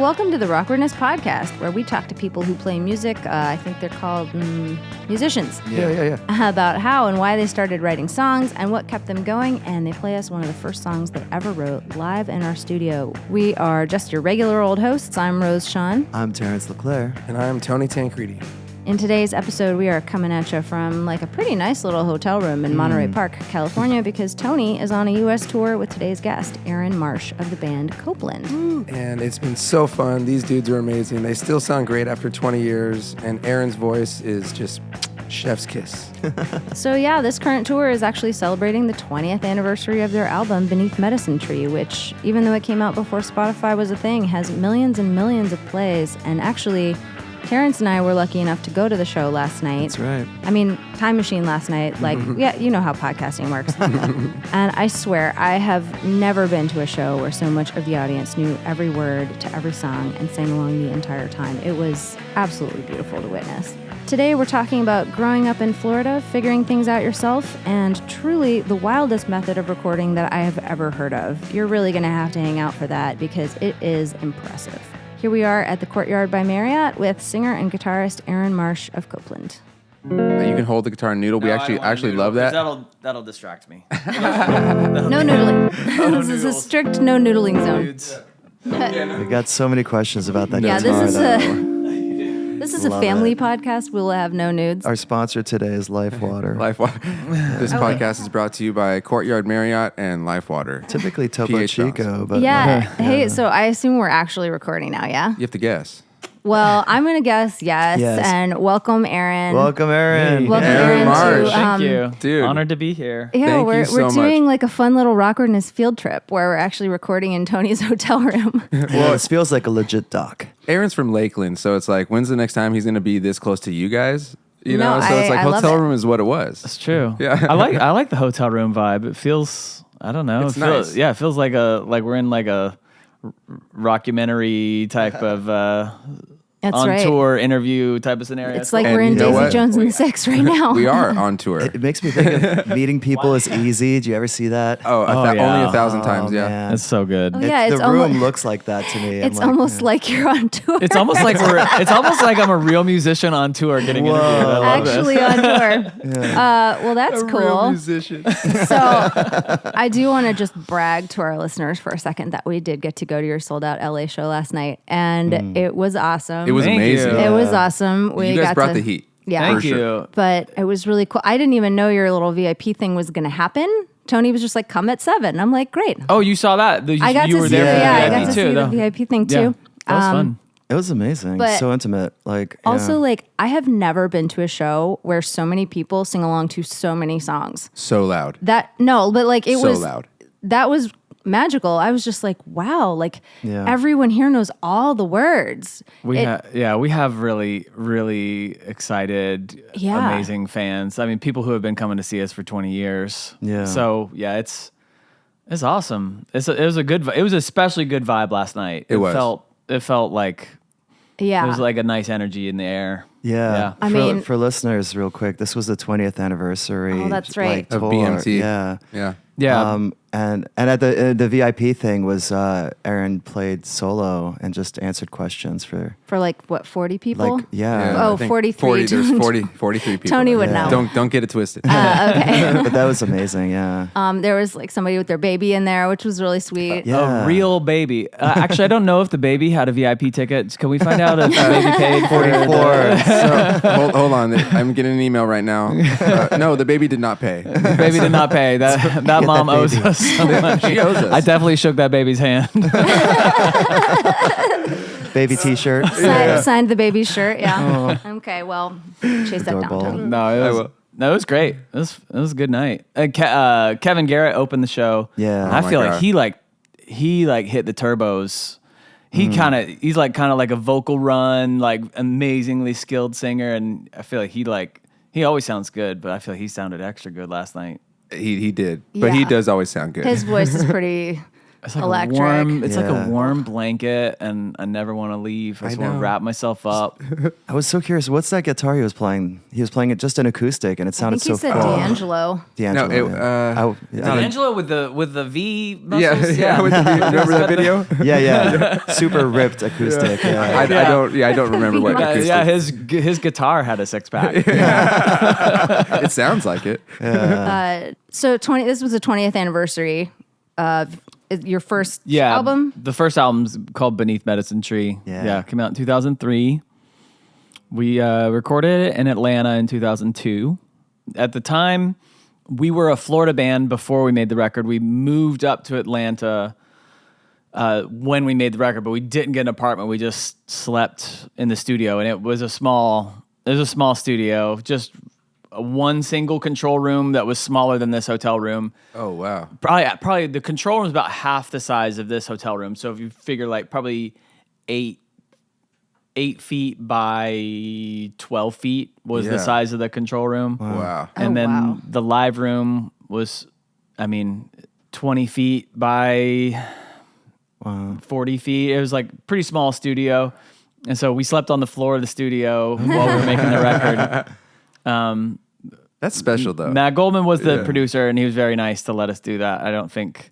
welcome to the Awkwardness Podcast, where we talk to people who play music. I think they're called musicians. Yeah. About how and why they started writing songs and what kept them going. And they play us one of the first songs they ever wrote live in our studio. We are just your regular old hosts. I'm Rose Sean. I'm Terence Leclerc. And I'm Tony Tancredi. In today's episode, we are coming at you from like a pretty nice little hotel room in Monterey Park, California, because Tony is on a U.S. tour with today's guest, Aaron Marsh of the band Copeland. And it's been so fun. These dudes are amazing. They still sound great after 20 years. And Aaron's voice is just chef's kiss. So yeah, this current tour is actually celebrating the 20th anniversary of their album Beneath Medicine Tree, which, even though it came out before Spotify was a thing, has millions and millions of plays. And actually, Terence and I were lucky enough to go to the show last night. That's right. I mean, Time Machine last night. Like, yeah, you know how podcasting works. And I swear, I have never been to a show where so much of the audience knew every word to every song and sang along the entire time. It was absolutely beautiful to witness. Today, we're talking about growing up in Florida, figuring things out yourself, and truly the wildest method of recording that I have ever heard of. You're really going to have to hang out for that because it is impressive. Here we are at the Courtyard by Marriott with singer and guitarist Aaron Marsh of Copeland. You can hold the guitar and noodle. We actually love that. That'll distract me. No noodling. This is a strict no noodling zone. We got so many questions about that Yeah, guitar. this is a family podcast. We'll have no nudes. Our sponsor today is Life Water. This podcast is brought to you by Courtyard Marriott and Life Water. Typically Topo PH Chico, but Yeah. Hey, so I assume we're actually recording now, yeah? You have to guess. Well, I'm going to guess yes. Yes. And welcome, Aaron. Welcome, Aaron. Welcome, Aaron Aaron, Marsh. to, Thank you. Dude. Honored to be here. Yeah, Thank we're you so doing much. like a fun little Awkwardness field trip where we're actually recording in Tony's hotel room. Well, this feels like a legit doc. Aaron's from Lakeland, so it's like, when's the next time he's going to be this close to you guys? You No, know, so it's like I love hotel it. room is what it was. It's true. Yeah. I like the hotel room vibe. It feels, I don't know. It's it feels, nice. Yeah, it feels like we're in like a rockumentary type of That's on right. tour interview type of scenario. It's like And we're in you know Daisy what? Jones and the Six right now. We are on tour. It makes me think of meeting people is easy. Do you ever see that? Oh, yeah. only 1,000 times, yeah. man. It's so good. Oh, yeah, it's the room almost- looks like that to me. It's almost like you're on tour. It's almost like I'm a real musician on tour getting interviewed. I love actually on tour. Well, that's cool. musician. So I do want to just brag to our listeners for a second that we did get to go to your sold out LA show last night, and it was awesome. It was Thank amazing. you. It was awesome. We You guys got brought to, the heat. Yeah. Thank For you. sure. But it was really cool. I didn't even know your little VIP thing was going to happen. Tony was just like, come at 7. I'm like, great. Oh, you saw that? I got you to were see, there for the I VIP got to too, see the though. VIP thing Yeah, too. that was fun. It was amazing. But- So intimate. Like Also, yeah. like, I have never been to a show where so many people sing along to so many songs. So loud. That it So was loud. That was magical. I was just like, wow, like Yeah. everyone here knows all the words. We have really, really excited, Yeah. amazing fans. I mean, people who have been coming to see us for 20 years. Yeah. So yeah, it's awesome. It was a especially good vibe last night. It was. It felt like Yeah. there was like a nice energy in the air. Yeah. I for, mean- for listeners, real quick, this was the 20th anniversary. Oh, that's right. Of tour. BMT. Yeah. Yeah. Yeah. And at the VIP thing was Aaron played solo and just answered questions for For like, what, 40 people? like yeah. Oh, I think 43. There's 43 people. Tony would Yeah. know. Don't get it twisted. Okay. But that was amazing. Yeah. There was like somebody with their baby in there, which was really sweet. Yeah. A real baby. Actually, I don't know if the baby had a VIP ticket. Can we find out if the baby paid for it? 44. So, hold on. I'm getting an email right now. No, the baby did not pay. The baby did not pay. That mom owes baby. us so much. She owes us. I definitely shook that baby's hand. Baby T-shirt. Signed the baby's shirt, yeah. Okay, well, chase that down, Adorable. Tony. No, it was great. It was a good night. Kevin Garrett opened the show. Yeah. And I my feel God. like he hit the turbos. He's kind of like a vocal run, like amazingly skilled singer, and I feel like he always sounds good, but I feel like he sounded extra good last night. He did, but he Yeah. does always sound good. His voice is pretty It's like electric. like a warm blanket, and I never want to leave. I just want to wrap myself up. I was so curious. What's that guitar he was playing? He was playing it just an acoustic, and it I sounded think he so said cool. D'Angelo. D'Angelo. No, D'Angelo with the V muscles. Yeah, with the video. Remember that video? yeah. Super ripped acoustic. Yeah. I don't remember what acoustic. Yeah, his guitar had a 6-pack. It sounds like it. So this was the 20th anniversary of your first album? The first album's called Beneath Medicine Tree. Yeah. Came out in 2003. We recorded it in Atlanta in 2002. At the time, we were a Florida band before we made the record. We moved up to Atlanta when we made the record, but we didn't get an apartment. We just slept in the studio, and it was a small studio, just one single control room that was smaller than this hotel room. Oh, wow. Probably the control room is about half the size of this hotel room. So if you figure like probably 8 feet by 12 feet was the size of the control room. Wow. And then the live room was, 20 feet by 40 feet. It was like pretty small studio. And so we slept on the floor of the studio while we were making the record. That's special, though. Matt Goldman was the producer, and he was very nice to let us do that. I don't think,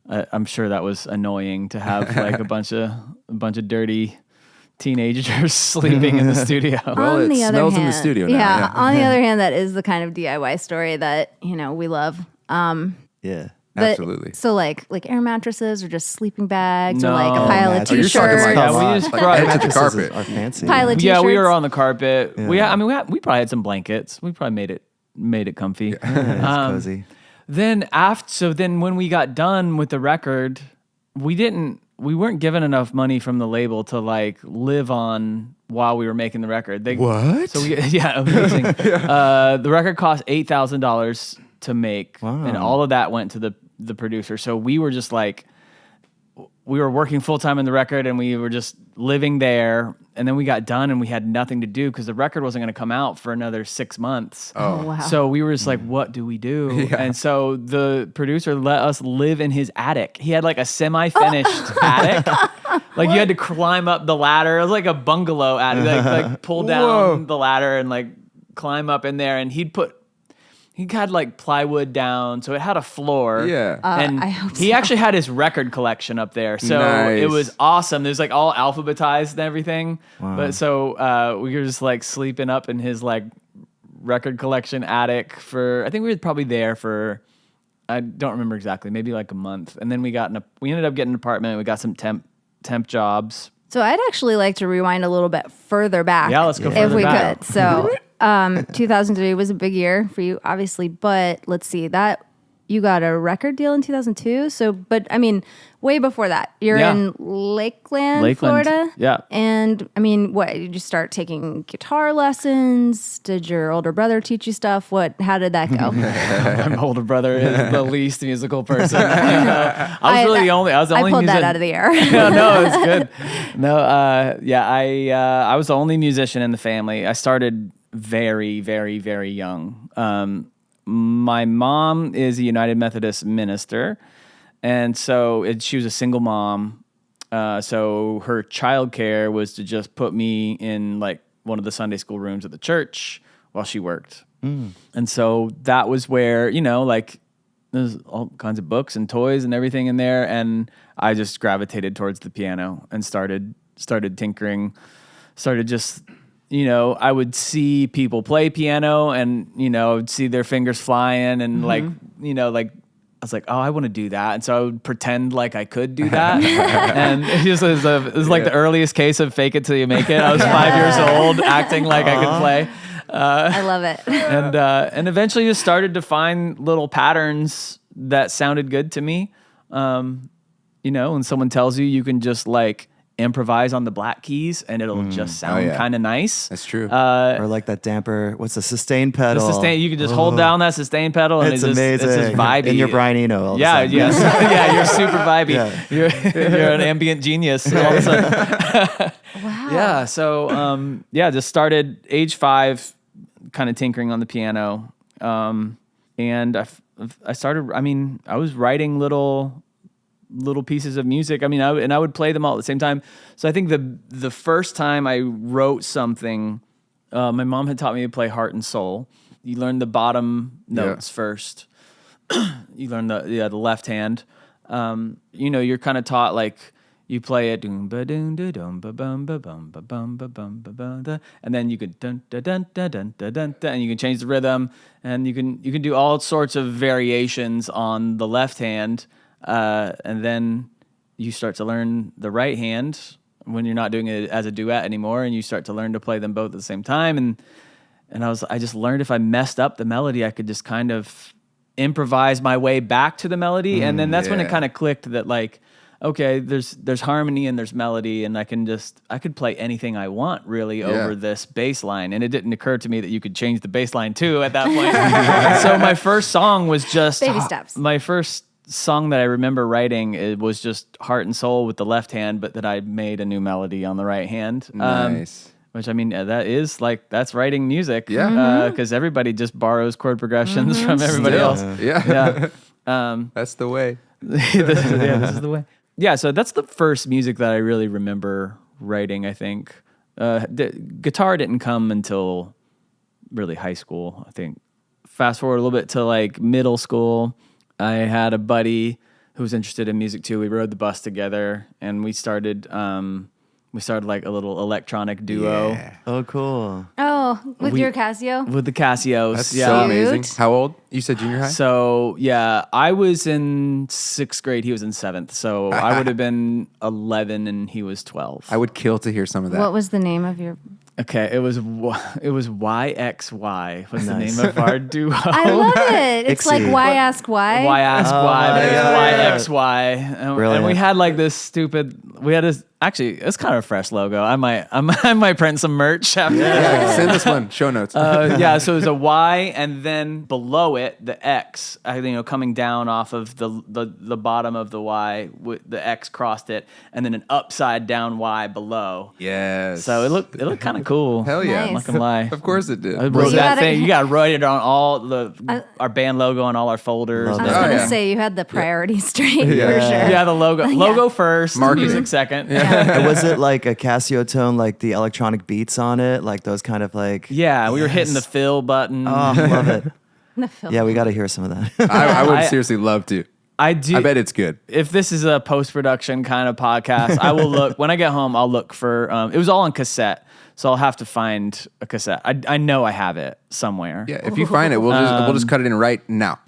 I'm sure that was annoying to have like a bunch of dirty teenagers sleeping in the studio. Well, On it the other smells in hand, the studio now. Yeah. On the other hand, that is the kind of DIY story that we love. Yeah. Absolutely. So like air mattresses or just sleeping bags No. or like a pile of Oh, you're talking t-shirts. like Yeah, we just Like brought edge of the Mattresses carpet. are fancy. Pile of t-shirts. Yeah, we were on the carpet. Yeah. We probably had some blankets. We probably made it comfy. It's cozy. Then when we got done with the record, we weren't given enough money from the label to like live on while we were making the record. What? So amazing. The record cost $8,000 to make, and all of that went to the producer. So we were just like, we were working full time in the record, and we were just living there. And then we got done, and we had nothing to do because the record wasn't going to come out for another 6 months. Oh, wow. So we were just like, what do we do? And so the producer let us live in his attic. He had like a semi-finished attic. Like you had to climb up the ladder. It was like a bungalow attic. Like pull down the ladder and like climb up in there. And he had like plywood down, so it had a floor. Yeah. And I hope he so. actually had his record collection up there. So Nice. it was awesome. There's like all alphabetized and everything. But so we were just like sleeping up in his like record collection attic I think we were probably there for, I don't remember exactly, maybe like a month. And then we ended up getting an apartment. We got some temp jobs. So I'd actually like to rewind a little bit further back. Yeah, let's go if further we back. could. So 2003 was a big year for you, obviously, but let's see that you got a record deal in 2002. So, but I mean, way before that, you're in Lakeland, Florida. Yeah. And I mean, what, did you start taking guitar lessons? Did your older brother teach you stuff? How did that go? My older brother is the least musical person. I was the only I pulled musician. that out of the air. No, it's good. No, I was the only musician in the family. I started very, very, very young. My mom is a United Methodist minister, and so she was a single mom. So her childcare was to just put me in like one of the Sunday school rooms at the church while she worked. And so that was where, like there's all kinds of books and toys and everything in there. And I just gravitated towards the piano and started tinkering, started just, I would see people play piano and, I would see their fingers flying and like I was like, oh, I want to do that. And so I would pretend like I could do that. And it was like the earliest case of fake it till you make it. I was 5 years old acting like I could play. I love it. And eventually just started to find little patterns that sounded good to me. When someone tells you can just like improvise on the black keys and it'll just sound kind of nice. That's true. Or like that damper. What's the sustain pedal? You can just hold down that sustain pedal and It's amazing. It's just vibey. In your Brian Eno. All of a sudden. Yeah, you're super vibey. Yeah. You're an ambient genius all of a sudden. Wow. Yeah. So just started age 5, kind of tinkering on the piano, and I started. I was writing little little pieces of music. I mean, I would play them all at the same time. So I think the first time I wrote something, my mom had taught me to play Heart and Soul. You learn the bottom notes first. You learn the left hand. You're kind of taught like you play it, and then you could dun dun dun dun dun dun dun, and you can change the rhythm, and you can do all sorts of variations on the left hand, and then you start to learn the right hand when you're not doing it as a duet anymore, and you start to learn to play them both at the same time, and I just learned if I messed up the melody, I could just kind of improvise my way back to the melody, and then that's when it kind of clicked that like, okay, there's harmony and there's melody, and I could play anything I want really over this bass line, and it didn't occur to me that you could change the bass line too at that point. So my first song was just baby steps. My first song that I remember writing, it was just Heart and Soul with the left hand, but that I made a new melody on the right hand. Nice. Which I mean, that's writing music. Yeah. Because everybody just borrows chord progressions from everybody else. Yeah. That's the way. this is the way. Yeah, so that's the first music that I really remember writing, I think. Guitar didn't come until really high school, I think. Fast forward a little bit to like middle school, I had a buddy who was interested in music too. We rode the bus together, and we started like a little electronic duo. Yeah. Oh, cool. Oh, with your Casio? With the Casios. That's yeah. so amazing. Cute. How old? You said junior high? So, yeah, I was in 6th grade. He was in 7th. So I would have been 11 and he was 12. I would kill to hear some of that. What was the name of your... Okay, it was YXY was the name of our duo. I love it. It's like Ixie. Why Ask Why? Why Ask Why, but yeah. it's YXY. And we had like this actually, it's kind of a fresh logo. I might print some merch after. Yeah, send us one. Show notes. Yeah, so it was a Y, and then below it, the X, coming down off of the bottom of the Y, the X crossed it, and then an upside down Y below. Yes. So it looked kind of cool. Hell yeah. Nice. I'm not gonna lie. Of course it did. I wrote Well, you that gotta- thing. You got to write it on all our band logo on all our folders. Love I was that. going to yeah. say, you had the priorities straight for Yeah. sure. Yeah, the logo first, Marketing. music second. And was it like a Casio tone, like the electronic beats on it, like those kind of like? Yeah, we were hitting the fill button. Oh, love it. The film. Yeah, we got to hear some of that. I would I- seriously love to. I do. I bet it's good. If this is a post-production kind of podcast, I will look. When I get home, I'll look for. It was all on cassette, so I'll have to find a cassette. I know I have it somewhere. Yeah, if you find it, we'll just cut it in right now.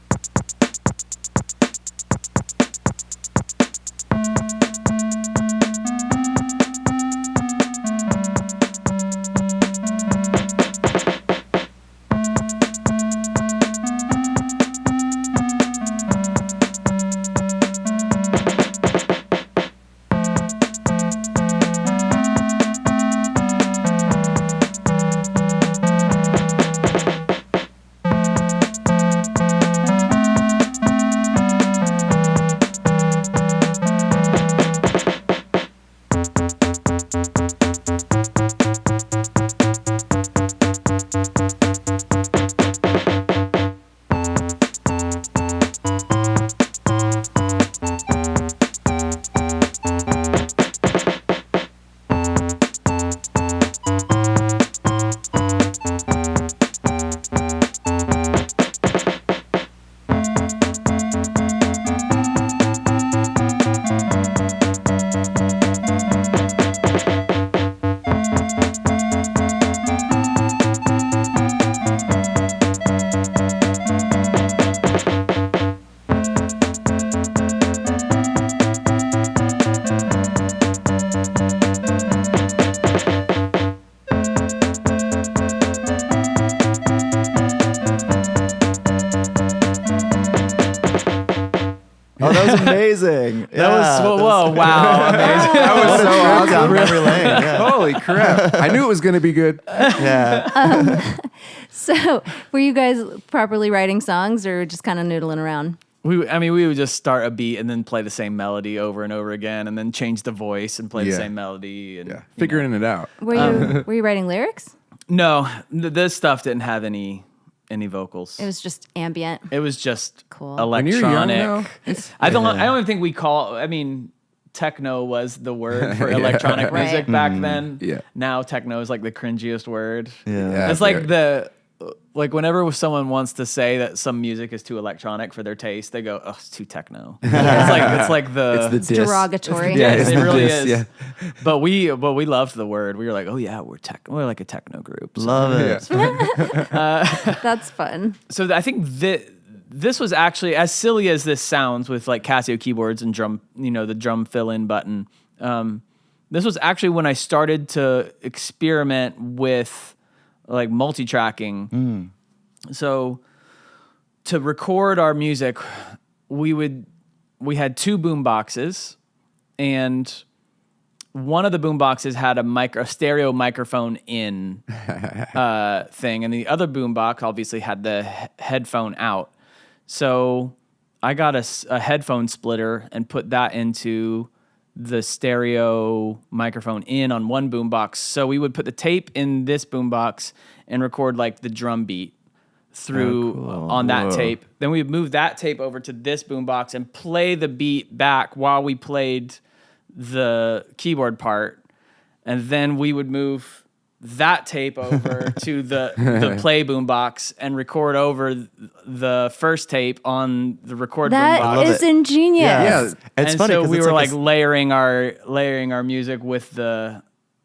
Oh, that was amazing. Whoa, wow, amazing. That was What a so trip awesome. down memory lane. Yeah. Holy crap. I knew it was going to be good. Yeah. So, were you guys properly writing songs or just kind of noodling around? We would just start a beat and then play the same melody over and over again, and then change the voice and play the Yeah. same melody. And Yeah, figuring it out. Were you writing lyrics? No, this stuff didn't have any any vocals. It was just ambient. It was just Cool. When you're young, electronic. though, I don't even think we call. I mean, techno was the word for electronic Right. music back then. Yeah. Now techno is like the cringiest word. Yeah. It's like whenever someone wants to say that some music is too electronic for their taste, they go, "Oh, it's too techno." it's like the It's the diss. Derogatory. yeah, it's it the really diss, is. yeah. But we loved the word. We were like, "Oh yeah, we're like a techno group." So, Love it. That's fun. so I think this was actually, as silly as this sounds with like Casio keyboards and drum, the drum fill-in button. This was actually when I started to experiment with like multi-tracking. So to record our music, we had 2 boom boxes, and one of the boom boxes had a stereo microphone in thing, and the other boom box obviously had the headphone out. So I got a headphone splitter and put that into the stereo microphone in on one boombox. So we would put the tape in this boombox and record like the drum beat through on that tape. Then we would move that tape over to this boombox and play the beat back while we played the keyboard part. And then we would move that tape over to the play boombox and record over the first tape on the record boombox. That is ingenious. Yeah. It's And funny so 'cause we it's were like like layering our music with the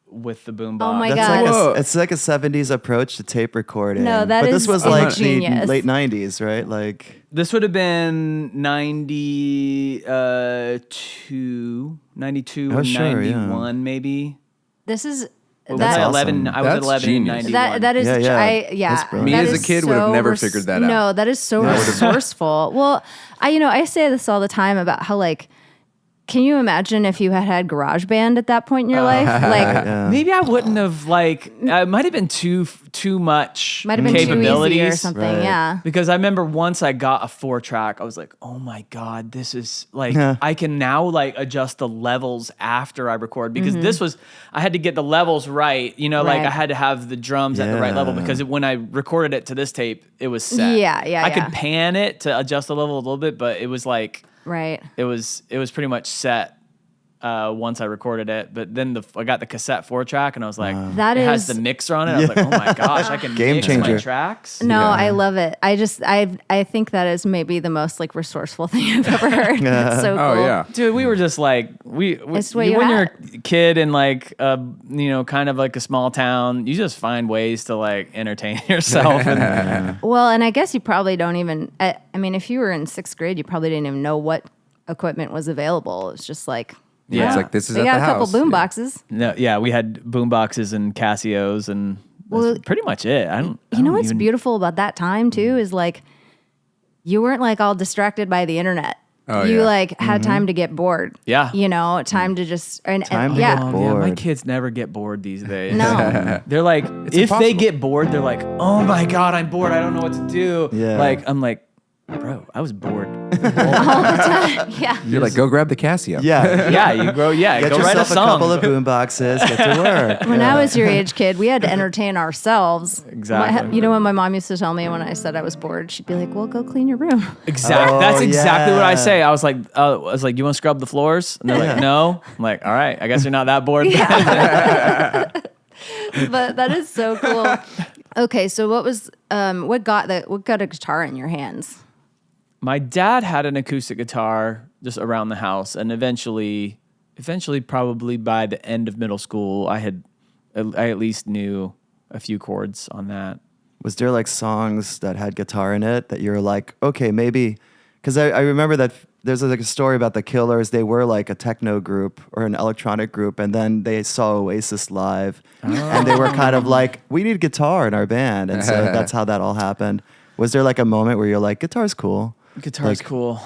boombox. Oh my that's God. like it's like a 70s approach to tape recording. No, that but this is was like the ingenious. late 90s, right? Like This would have been 92 Oh, or sure, yeah. 91 maybe. This is Well, that. awesome. 11. I was That's 11 in genius. 91. That is Yeah, yeah. yeah. That's brilliant. Me that as a is kid would have so never figured that out. No, that is so resourceful. Well, I say this all the time about how like, can you imagine if you had GarageBand at that point in your life? Like, Maybe I wouldn't have like. It might have been too much might have been too capabilities easy or something. Right. Yeah. Because I remember once I got a 4-track, I was like, oh my God, this is like, I can now like adjust the levels after I record because this was, I had to get the levels right. Like Right. I had to have the drums at the right level Yeah. because when I recorded it to this tape, it was set. Yeah, I could pan it to adjust the level a little bit, but it was like, Right. it was pretty much set. Once I recorded it, but then I got the cassette 4-track and I was like, That it has is- the mixer on it. I was like, oh my gosh, I can Game mix my changer. tracks. No, I love it. I think that is maybe the most like resourceful thing I've ever heard. It's so cool. Oh yeah. Dude, we were just like It's what when you you're had. a kid in like kind of like a small town, you just find ways to like entertain yourself. And Well, and I guess you probably don't even. I mean, if you were in 6th grade, you probably didn't even know what equipment was available. It's just like, Yeah. It's like this is we at got the a couple house. boom Yeah. boxes. no, yeah, we had boom boxes and Casios and that's pretty much it. I don't You know what's even- beautiful about that time too is like you weren't like all distracted by the internet. Oh, you yeah. like had time to get bored. Yeah. Time to just and Time to yeah. get Oh, yeah, my bored. kids never get bored these days. No. They're like, if they impossible. get bored, they're like, oh my God, I'm bored. I don't know what to do. Yeah. Like, I'm like, bro, I was bored. Yeah. You're like, go grab the Casio. yeah. Yeah, you grow. Yeah, Get go write a yourself a song. couple of boom boxes, get to work. When I was your age, kid, we had to entertain ourselves. Exactly. You know what my mom used to tell me when I said I was bored? She'd be like, "Well, go clean your room." Exactly. Oh, That's exactly what I yeah. say. I was like, you want to scrub the floors? And they're like, no. I'm like, all right. I guess you're not that bored. But that is so cool. Okay, so what got a guitar in your hands? My dad had an acoustic guitar just around the house, and eventually, probably by the end of middle school, I at least knew a few chords on that. Was there like songs that had guitar in it that you're like, okay, maybe? Because I remember that there's like a story about the Killers. They were like a techno group or an electronic group, and then they saw Oasis live, and they were kind of like, we need guitar in our band, and so that's how that all happened. Was there like a moment where you're like, guitar's cool? Guitar's Like- cool.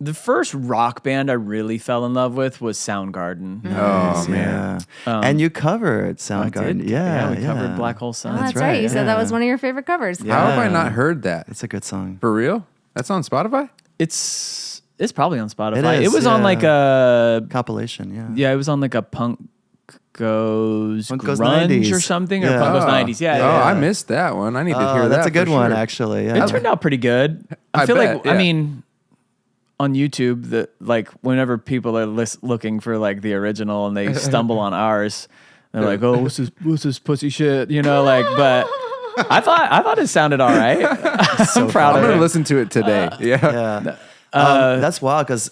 The first rock band I really fell in love with was Soundgarden. Oh man. Yeah. And you covered Soundgarden. Did? Yeah, we covered Black Hole Sun. Oh, that's right, right. You said that yeah. was one of your favorite covers. How have I Yeah. not heard that? It's a good song. For real? That's on Spotify? It's probably on Spotify. It is, It was on yeah. like a Compilation, yeah. yeah, it was on like a punk goes Punk Goes grunge 90s. or something, Yeah. or Punk Goes 90s. Yeah, Oh, yeah. I missed that one. I need to hear that. That's a good for one, sure. actually. Yeah. It turned out pretty good. I I feel bet, like, yeah. I mean, on YouTube, that like whenever people are looking for like the original and they stumble on ours, they're like, "Oh, what's this pussy shit?" You know, like. But I thought it sounded all right. I'm proud I'm of gonna it. listen to it today. Yeah. That's wild because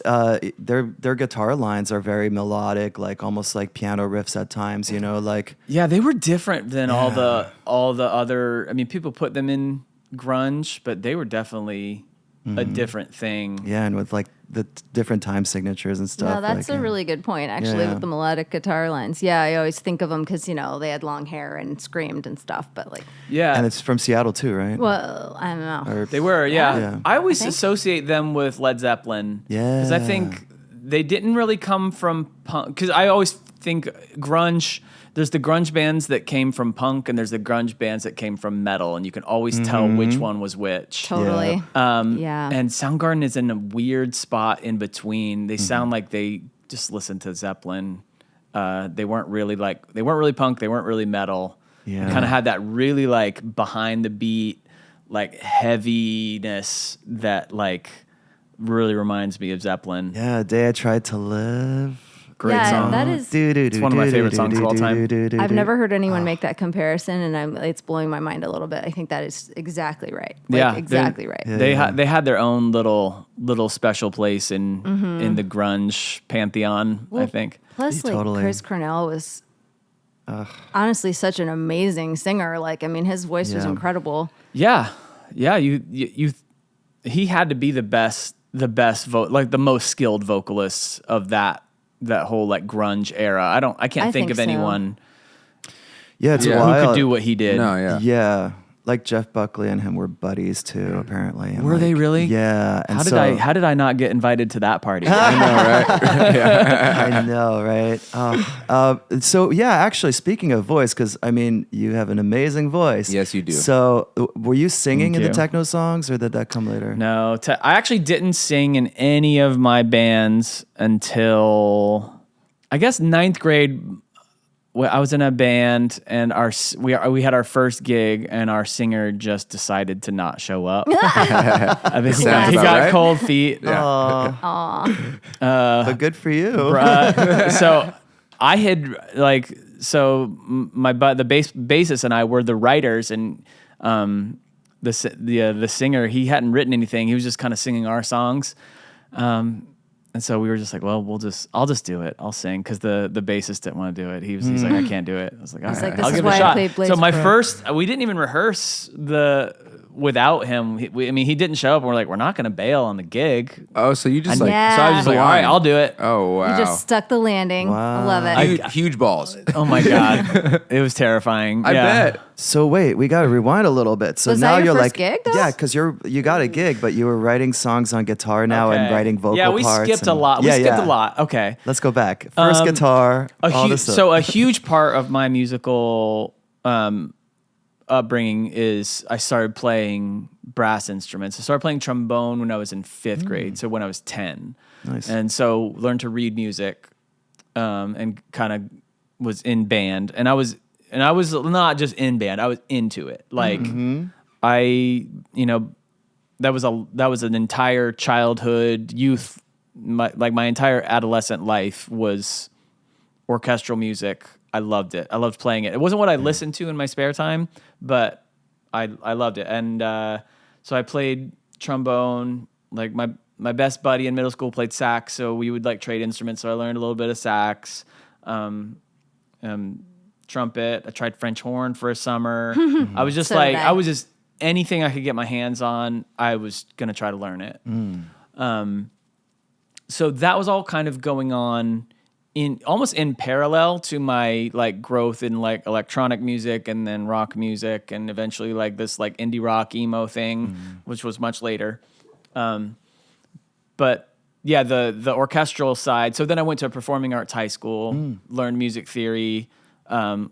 their guitar lines are very melodic, like almost like piano riffs at times. You know, like Yeah, they were different than all the other. I mean, people put them in grunge, but they were definitely a different thing. yeah, and with like the different time signatures and stuff. No, that's like, a really good point, actually, Yeah. with the melodic guitar lines. Yeah, I always think of them because, you know, they had long hair and screamed and stuff, but like, Yeah, and it's from Seattle too, right? well, I don't know. Or- they were. Yeah, Yeah. I always think. associate them with Led Zeppelin. because I Yeah. think they didn't really come from punk. Because I always think grunge. There's the grunge bands that came from punk, and there's the grunge bands that came from metal, and you can always tell which one was which. Totally. Yeah. And Soundgarden is in a weird spot in between. They sound like they just listened to Zeppelin. They weren't really punk. They weren't really metal. Yeah. They kind of had that really like behind the beat, like heaviness that like really reminds me of Zeppelin. Yeah, Day I Tried to Live. Great yeah, song. that is. It's one of my favorite songs of all time. I've never heard anyone make that comparison, and it's blowing my mind a little bit. I think that is exactly right. Like, Yeah, exactly right. They had their own little special place in the grunge pantheon. I think. Plus, like Totally. Chris Cornell was honestly such an amazing singer. Like, I mean, his voice was Yeah. incredible. Yeah. He had to be the best like the most skilled vocalist of that whole like grunge era. I can't I think think of so. anyone Yeah, it's Yeah. who wild. could do what he did. No, yeah. Yeah, like Jeff Buckley and him were buddies too, apparently. And Were they like, really? Yeah. And How did I not get invited to that party? I know, right? So yeah, actually, speaking of voice, because I mean, you have an amazing voice. Yes, you do. So, were you singing in Thank the you. techno songs, or did that come later? No, I actually didn't sing in any of my bands until I guess 9th grade. I was in a band, and we had our first gig, and our singer just decided to not show up. I think Sounds he about got right. cold feet. But good for you. So I had the bassist and I were the writers, and the singer, he hadn't written anything. He was just kind of singing our songs. And so we were just like, well, I'll just do it. I'll sing, because the bassist didn't want to do it. He's like, I can't do it. I was like, all right, like, this I'll is give it a why I shot. played Blaze So my Pro. first, we didn't even rehearse without him. He didn't show up, and we're like, we're not going to bail on the gig. Oh, so you just like Yeah. So I was just like, all right, I'll do it. Oh wow. You just stuck the landing. I love it. huge balls. Oh my God. It was terrifying. I Yeah. bet. So wait, we got to rewind a little bit. So Was now that your you're first like, gig, though? yeah, because you got a gig, but you were writing songs on guitar now and Okay. writing vocal Yeah, we parts. skipped a and- lot. We skipped a lot. Okay. Let's go back. First guitar, all this stuff. So a huge part of my musical upbringing is I started playing brass instruments. I started playing trombone when I was in 5th grade, so when I was 10. Nice. And so learned to read music and kind of was in band. And I was not just in band, I was into it. Like that was an entire childhood, youth, my entire adolescent life was orchestral music. I loved it. I loved playing it. It wasn't what I listened to in my spare time, but I loved it. And so I played trombone. Like my best buddy in middle school played sax, so we would like trade instruments. So I learned a little bit of sax, trumpet. I tried French horn for a summer. I was just So did I. I was just anything I could get my hands on, I was gonna try to learn it. So that was all kind of going on almost in parallel to my like growth in like electronic music and then rock music and eventually like this like indie rock emo thing, which was much later. But yeah, the orchestral side. So then I went to a performing arts high school, learned music theory, and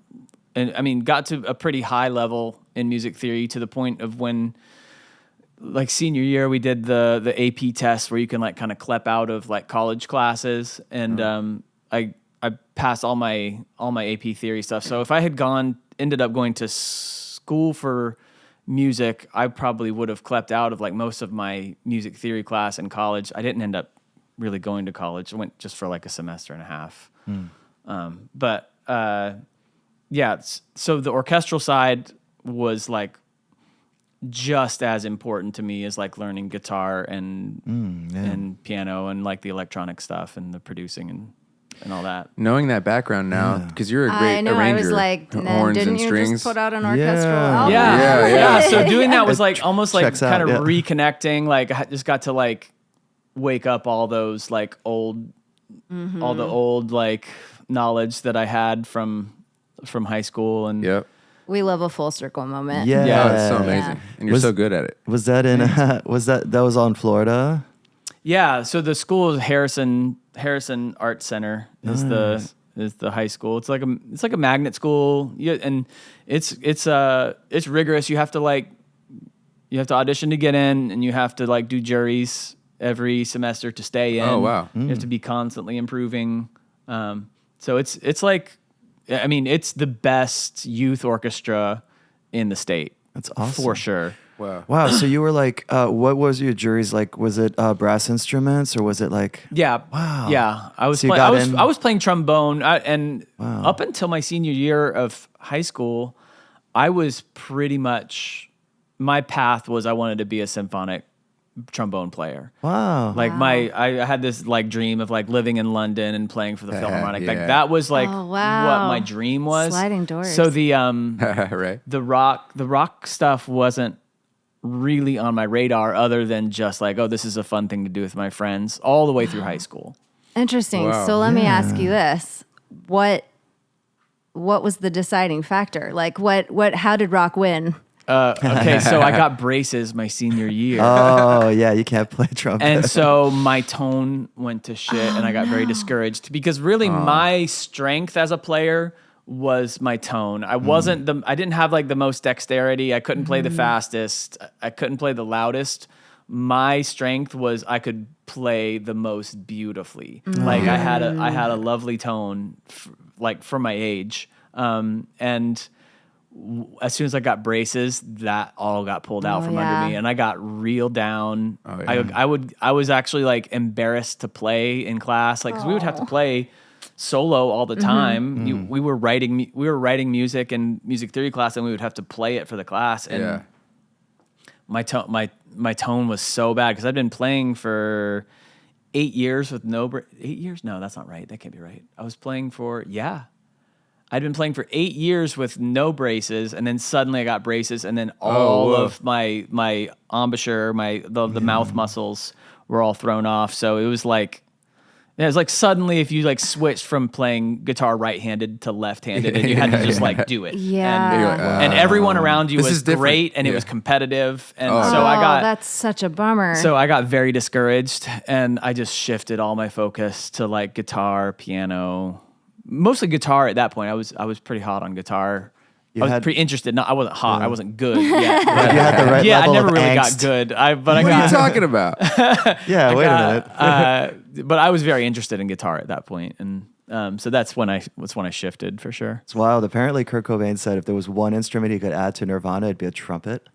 I mean, got to a pretty high level in music theory to the point of when, like senior year, we did the AP test where you can like kind of clep out of like college classes, and I I passed all my AP theory stuff. So if I had ended up going to school for music, I probably would have clept out of like most of my music theory class in college. I didn't end up really going to college. I went just for like a semester and a half. So the orchestral side was like just as important to me as like learning guitar and piano and like the electronic stuff and the producing and all that. Knowing that background now, because you're a great I know. arranger, I was like, horns didn't and you strings. just put out an orchestral album? Yeah. So doing that was like almost like checks out, kind of yeah. reconnecting. Like I just got to like wake up all those like all the old like knowledge that I had from high school and Yep. We love a full circle moment. Yeah. Oh, it's so amazing, Yeah. and you're so good at it. Was that in? That was all in Florida? Yeah, so the school is Harrison Art Center is the high school. It's like a magnet school. And it's rigorous. You have to audition to get in, and you have to like do juries every semester to stay in. Oh, wow. You have to be constantly improving. So it's like, I mean, it's the best youth orchestra in the state. That's awesome. For sure. Wow. So you were like, what was your juries like? Was it brass instruments or was it like? Yeah. Wow. Yeah. I was So you playing. got in- I was playing trombone, and up until my senior year of high school, I was pretty much, my path was I wanted to be a symphonic trombone player. Wow. Like I had this like dream of like living in London and playing for the Philharmonic. Like Yeah. that was like Oh, wow. what my dream was. Sliding doors. So the Right. the rock stuff wasn't really on my radar other than just like, oh, this is a fun thing to do with my friends all the way through high school. Interesting. Wow. So let me ask you this. What was the deciding factor? Like how did rock win? Okay, so I got braces my senior year. Oh yeah, you can't play trumpet. And so my tone went to shit and I got very discouraged because really my strength as a player was my tone. I didn't have like the most dexterity. I couldn't play the fastest. I couldn't play the loudest. My strength was I could play the most beautifully. Like I had a lovely tone like for my age. And as soon as I got braces, that all got pulled out from under me, and I got real down. Oh, yeah. I was actually like embarrassed to play in class, like because we would have to play solo all the time. We were writing music in music theory class, and we would have to play it for the class. And my tone was so bad because I'd been playing for 8 years with 8 years? No, that's not right. That can't be right. I'd been playing for 8 years with no braces, and then suddenly I got braces, and then all of my embouchure, the mouth muscles were all thrown off. So it was like suddenly if you like switched from playing guitar right-handed to left-handed, and you had to just like do it. Yeah. And everyone around you This was is different. great, and it was competitive, and so I got. That's such a bummer. So I got very discouraged, and I just shifted all my focus to like guitar, piano. Mostly guitar at that point. I was pretty hot on guitar. I was pretty interested. No, I wasn't hot. I wasn't good yet. But you had the right I level never of really got angst. good. What are you talking about? Yeah, wait a minute. But I was very interested in guitar at that point, and so that's when I shifted for sure. It's wild. Apparently, Kurt Cobain said if there was one instrument he could add to Nirvana, it'd be a trumpet.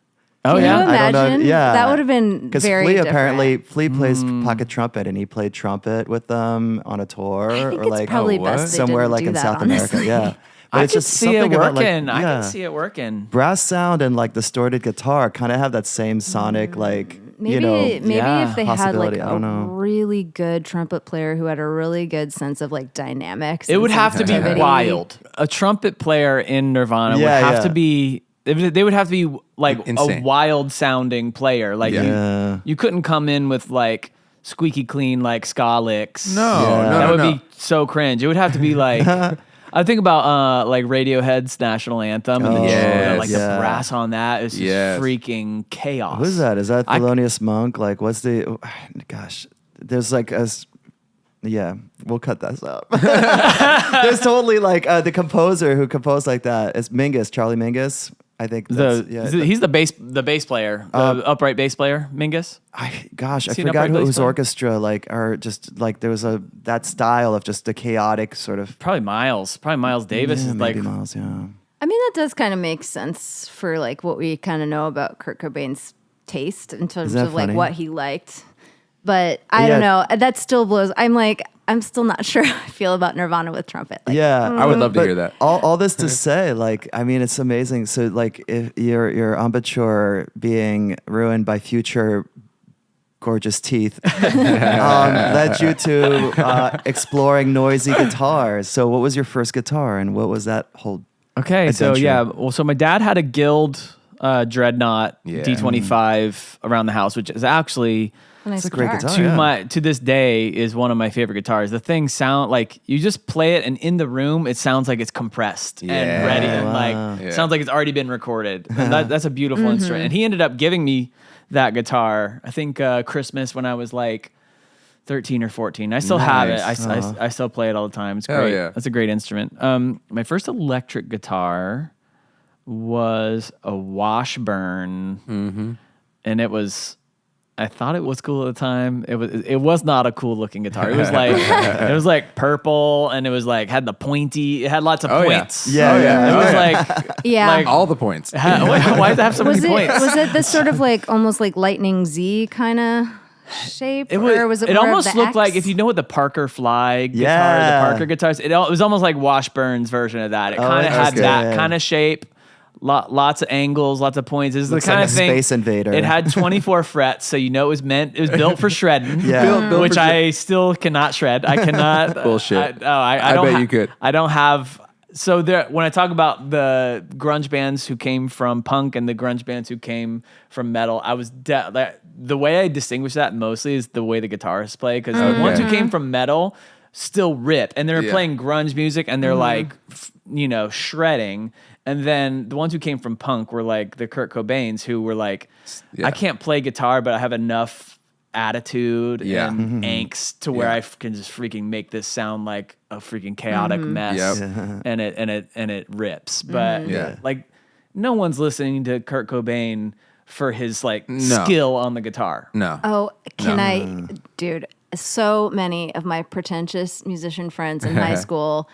Oh Can yeah, you I don't know. imagine? Yeah, That would have been Because very Flea different. apparently plays pocket trumpet, and he played trumpet with them on a tour, I think or it's like probably what? best they somewhere didn't like do in that, South honestly. America. Yeah, but I it's could just see it something about, like, working. I yeah. could see it working. Brass sound and like distorted guitar kind of have that same sonic like Maybe if they had like possibility. I a don't know. really good trumpet player who had a really good sense of like dynamics. It and would have to be sensitivity. wild. A trumpet player in Nirvana would Yeah, have yeah. to be. They would have to be like Insane. a wild sounding player. Like Yeah. you couldn't come in with like squeaky clean like ska licks. That would be so cringe. It would have to be like I think about like Radiohead's national anthem and yes. the brass on that is just freaking chaos. Who's that? Is that Thelonious Monk? Like, what's the? Gosh, there's like a. Yeah, we'll cut this up. There's totally like the composer who composed like that. It's Mingus, Charlie Mingus. I think that's, he's the bass player, the upright bass player, Mingus. I Is he an forgot upright bass whose player? orchestra, like, or just like there was that style of just the chaotic sort of. Probably Miles Davis Yeah, is like maybe Miles, yeah. I mean, that does kind of make sense for like what we kind of know about Kurt Cobain's taste in terms that of like funny? what he liked. But I don't know. That still blows. I'm still not sure how I feel about Nirvana with trumpet. Like, Yeah, I would love to but hear that. All this to say, like, I mean, it's amazing. So, like, if your embouchure being ruined by future gorgeous teeth led you to exploring noisy guitars. So, what was your first guitar, and what was that whole? Okay, so adventure? yeah, well, so my dad had a Guild Dreadnought Yeah. D25 around the house, which is actually nice It's a great guitar. to this day is one of my favorite guitars. The thing sound like you just play it, and in the room it sounds like it's compressed and Yeah. ready, and Wow. like Yeah. sounds like it's already been recorded. And that's a beautiful instrument. And he ended up giving me that guitar. I think Christmas when I was like 13 or 14. I still have it. Nice. I still play it all the time. It's Hell great. yeah. That's a great instrument. My first electric guitar was a Washburn, and it was. I thought it was cool at the time. It was not a cool looking guitar. It was like purple, and it was like had the pointy. It had lots of Oh, yeah. points. Yeah, It was like yeah. like All the points. why does it have so many points? Was it this sort of like almost like Lightning Z kind of shape? It was. Or was it It more of almost the looked X? like if you know what the Parker Fly guitar, Yeah. the Parker guitars. It was almost like Washburn's version of that. It kind of had okay. that kind of shape. Lots of angles, lots of points. This is the Looks kind like of a thing. Space Invader. It had 24 frets, so you know it was built for shredding. Yeah. Built which for I still cannot shred. I cannot. Bullshit. I I don't bet you could. I don't have. So there, when I talk about the grunge bands who came from punk and the grunge bands who came from metal, I was the way I distinguish that mostly is the way the guitarists play, because the ones who came from metal still rip, and they're Yeah. playing grunge music, and they're like, shredding. And then the ones who came from punk were like the Kurt Cobains, who were like, Yeah. I can't play guitar, but I have enough attitude Yeah. and angst to where Yeah. I can just freaking make this sound like a freaking chaotic mess, Yep. and it rips. But Yeah. like, no one's listening to Kurt Cobain for his like No. skill on the guitar. No. Oh, dude, so many of my pretentious musician friends in high school,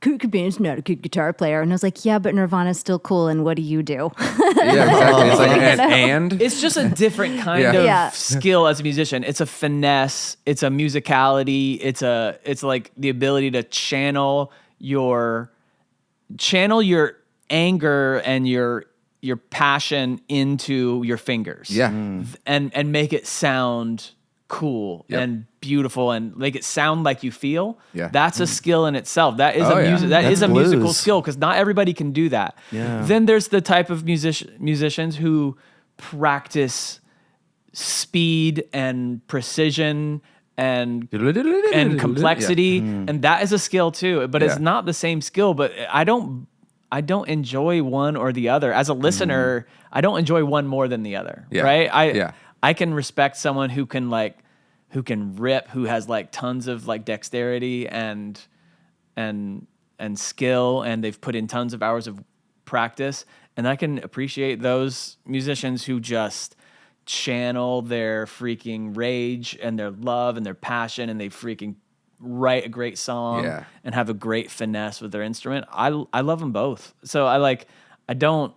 Kurt Cobain's not a good guitar player. And I was like, yeah, but Nirvana's still cool. And what do you do? Yeah, exactly. It's like and It's just a different kind Yeah. of Yeah. skill as a musician. It's a finesse. It's a musicality. It's like the ability to channel your anger and your passion into your fingers. yeah. And make it sound cool Yep. and beautiful and make it sound like you feel. Yeah. That's a skill in itself. That is Oh, yeah. that is That's a musical blues. skill, because not everybody can do that. Yeah. Then there's the type of musicians who practice speed and precision and complexity, and that is a skill too. But it's Yeah. not the same skill. But I don't enjoy one or the other. As a listener, I don't enjoy one more than the other. Yeah. Right? Yeah. I can respect someone who can rip, who has like tons of like dexterity and skill, and they've put in tons of hours of practice. And I can appreciate those musicians who just channel their freaking rage and their love and their passion, and they freaking write a great song Yeah. and have a great finesse with their instrument. I love them both. So I don't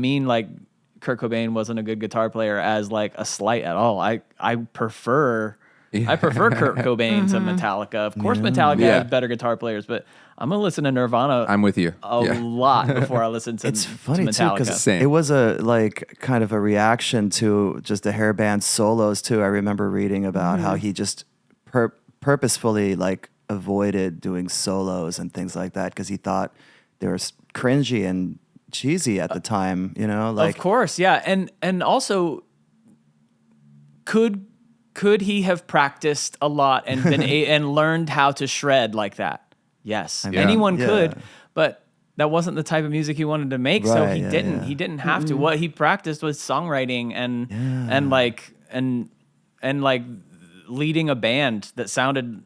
mean like Kurt Cobain wasn't a good guitar player as like a slight at all. I prefer Kurt Cobain to Metallica. Of course, Metallica Yeah. has better guitar players, but I'm gonna listen to Nirvana I'm with you. a Yeah. lot before I listen to, It's to funny too Metallica. because Same. it was a like kind of a reaction to just the hair band solos too. I remember reading about how he just purposefully like avoided doing solos and things like that because he thought they were cringy and cheesy at the time. You know, like of course, yeah, and also could he have practiced a lot and been and learned how to shred like that? Yes, mean, anyone yeah. could, but that wasn't the type of music he wanted to make, so Right, he yeah, didn't. yeah. He didn't have to. What he practiced was songwriting and like leading a band that sounded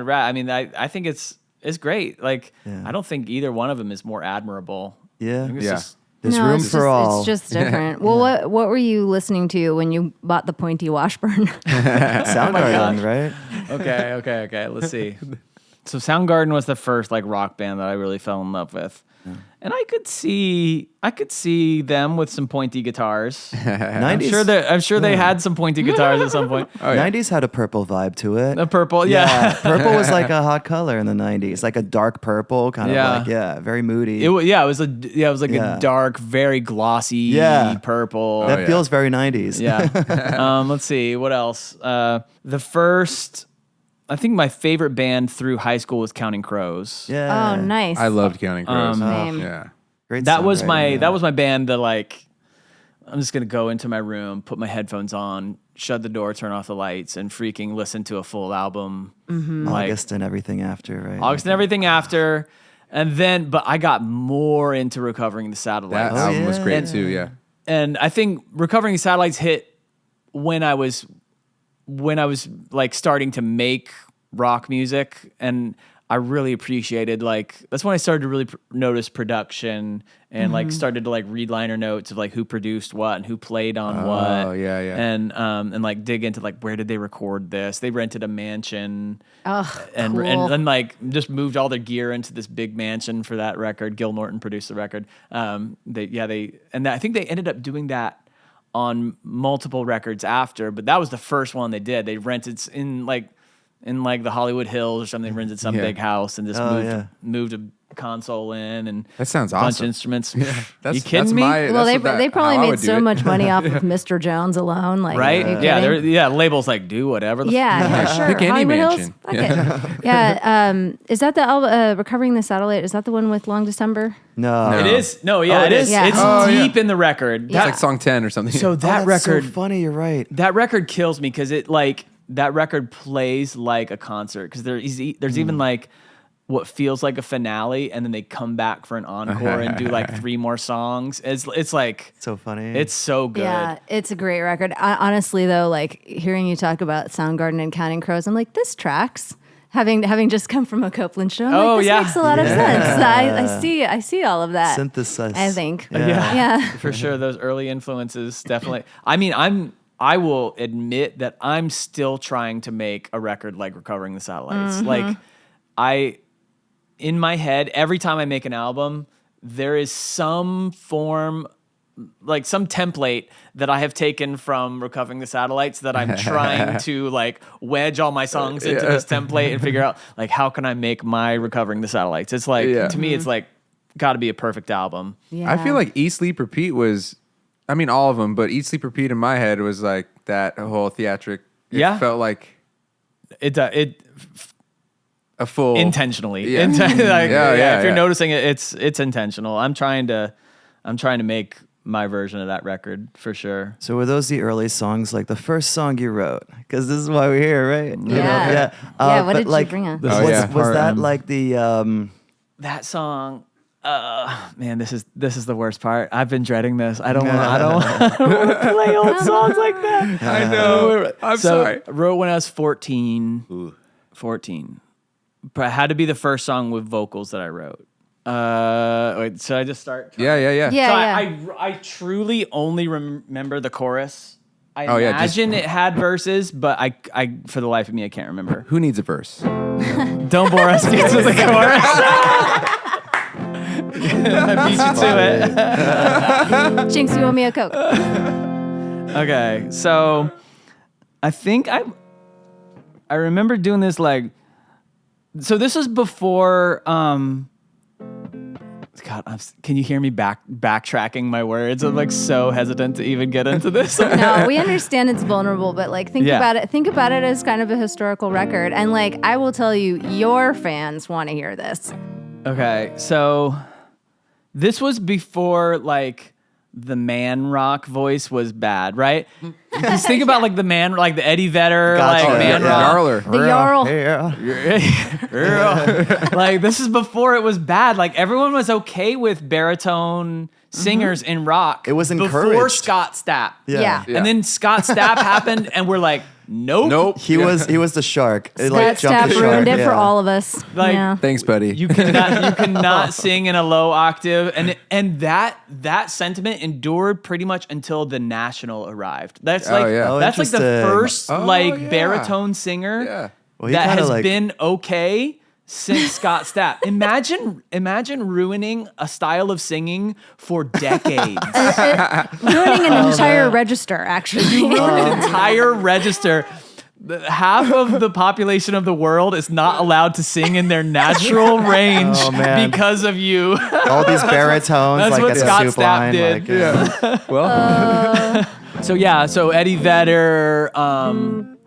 rad. I mean, I think it's great. Like Yeah. I don't think either one of them is more admirable. Yeah. I think it's Yeah. just There's No, room it's for just, all. It's just different. Well, what were you listening to when you bought the pointy Washburn? Soundgarden, right? Okay. Let's see. So Soundgarden was the first like rock band that I really fell in love with. And I could see them with some pointy guitars. 90s. I'm sure they had some pointy guitars at some point. 90s had a purple vibe to it. The purple, yeah. Purple was like a hot color in the 90s, like a dark purple, kind of Yeah. like, very moody. It was like a dark, very glossy purple. That feels very 90s. Yeah. Let's see what else. I think my favorite band through high school was Counting Crows. Yeah. Oh, nice. I loved Counting Crows. Same. Yeah. Great That was songwriting, that was my band that like I'm just gonna go into my room, put my headphones on, shut the door, turn off the lights, and freaking listen to a full album. Like, August and everything after, right? August and everything after. And then but I got more into Recovering the Satellites. That album was yeah. great too. Yeah. And I think Recovering the Satellites hit when I was like starting to make rock music, and I really appreciated like that's when I started to really notice production and like started to like read liner notes of like who produced what and who played on what. Oh yeah. And like dig into like where did they record this? They rented a mansion. Oh, And cool. then like just moved all their gear into this big mansion for that record. Gil Norton produced the record. I think they ended up doing that on multiple records after, but that was the first one they did. They rented in the Hollywood Hills or something. They rented some big house and just moved a console in and That sounds a bunch awesome. of instruments. Yeah, you kidding me? Well, they probably made so much money off of Mr. Jones alone. Like, Right? are you Yeah, kidding? labels like do whatever. Yeah, sure. Pick any Hollywood Hills? mansion. Fuck it. Yeah. Is that the album, Recovering the Satellite? Is that the one with Long December? No. It is. No, yeah, it is. Yeah. It's Oh, deep in the record. It's like song 10 or something. So Oh, that that's record, so funny. You're right. that record kills me because it like that record plays like a concert because there's even like what feels like a finale and then they come back for an encore and do like 3 more songs. It's like So funny. it's so good. Yeah, it's a great record. Honestly, though, like hearing you talk about Soundgarden and Counting Crows, I'm like, this tracks. Having just come from a Copeland show, I'm like, this makes a lot of sense. I see all of that. Synthesis. I think. Yeah. For sure. Those early influences definitely. I mean, I will admit that I'm still trying to make a record like Recovering the Satellites. Like in my head, every time I make an album, there is some form, like some template that I have taken from Recovering the Satellites that I'm trying to like wedge all my songs into this template and figure out like how can I make my Recovering the Satellites. It's like to me, it's like got to be a perfect album. Yeah. I feel like Eat, Sleep, Repeat was, I mean, all of them, but Eat, Sleep, Repeat in my head was like that whole theatric. It felt like It a full intentionally. Yeah. If you're noticing it, it's intentional. I'm trying to make my version of that record for sure. So were those the early songs, like the first song you wrote? Because this is why we're here, right? You know? Yeah. Yeah. What but did like, you bring us? Was that like the? That song, man, this is the worst part. I've been dreading this. I don't want to play old songs like that. I know. I'm sorry. I wrote when I was 14. 14. But it had to be the first song with vocals that I wrote. Wait, should I just start? Yeah. So I truly only remember the chorus. I imagine it had verses, but I for the life of me I can't remember. Who needs a verse? Don't bore us kids with the chorus. I beat you to it. Jinx, you owe me a Coke. Okay, so I think I remember doing this like. So this was before. God, can you hear me backtracking my words? I'm like so hesitant to even get into this. No, we understand it's vulnerable, but like think about it. Think about it as kind of a historical record, and like I will tell you, your fans want to hear this. Okay, so this was before like the man rock voice was bad, right? Just think about like the man, like the Eddie Vedder, Gotcha. like man rock. The Jarl. Yeah. Like this is before it was bad. Like everyone was okay with baritone singers in rock. It was before encouraged. Scott Stapp. Yeah. And then Scott Stapp happened, and we're like, Nope. He was the shark. It, That jumped step the ruined shark. it for all of us. Like, yeah. Thanks, buddy. You cannot sing in a low octave, and that sentiment endured pretty much until the National arrived. That's like yeah. that's like the Interesting. first like yeah. baritone singer Yeah. Well, he that kinda has like- been okay since Scott Stapp. Imagine ruining a style of singing for decades. Ruining an entire register, actually. Ruined an entire register. Half of the population of the world is not allowed to sing in their natural range Oh, man. because of you. all these baritones, That's like what at Scott the soup Stapp line. did. Like, Well, So Eddie Vedder,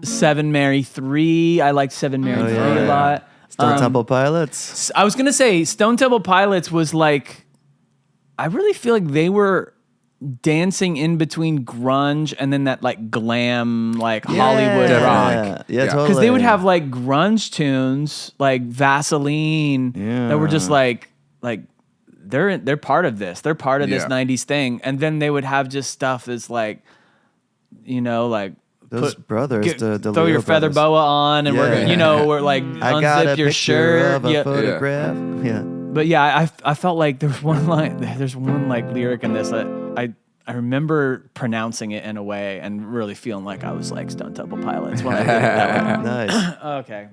Seven Mary 3. I liked Seven Mary 3 a yeah. lot. Stone Temple Pilots. I was gonna say Stone Temple Pilots was like, I really feel like they were dancing in between grunge and then that like glam, like Hollywood rock. Yeah, totally. Because they would have like grunge tunes, like Vaseline, that were just like they're part of this. They're part of this Yeah. '90s thing, and then they would have just stuff that's like, like those brothers. the throw your Leo feather brothers. boa on, and we're like I got a unzip your picture shirt. of a Yeah. photograph. Yeah. But yeah, I felt like there's one like lyric in this that I remember pronouncing it in a way and really feeling like I was like Stone Temple Pilots when I did it that way. Nice. Okay.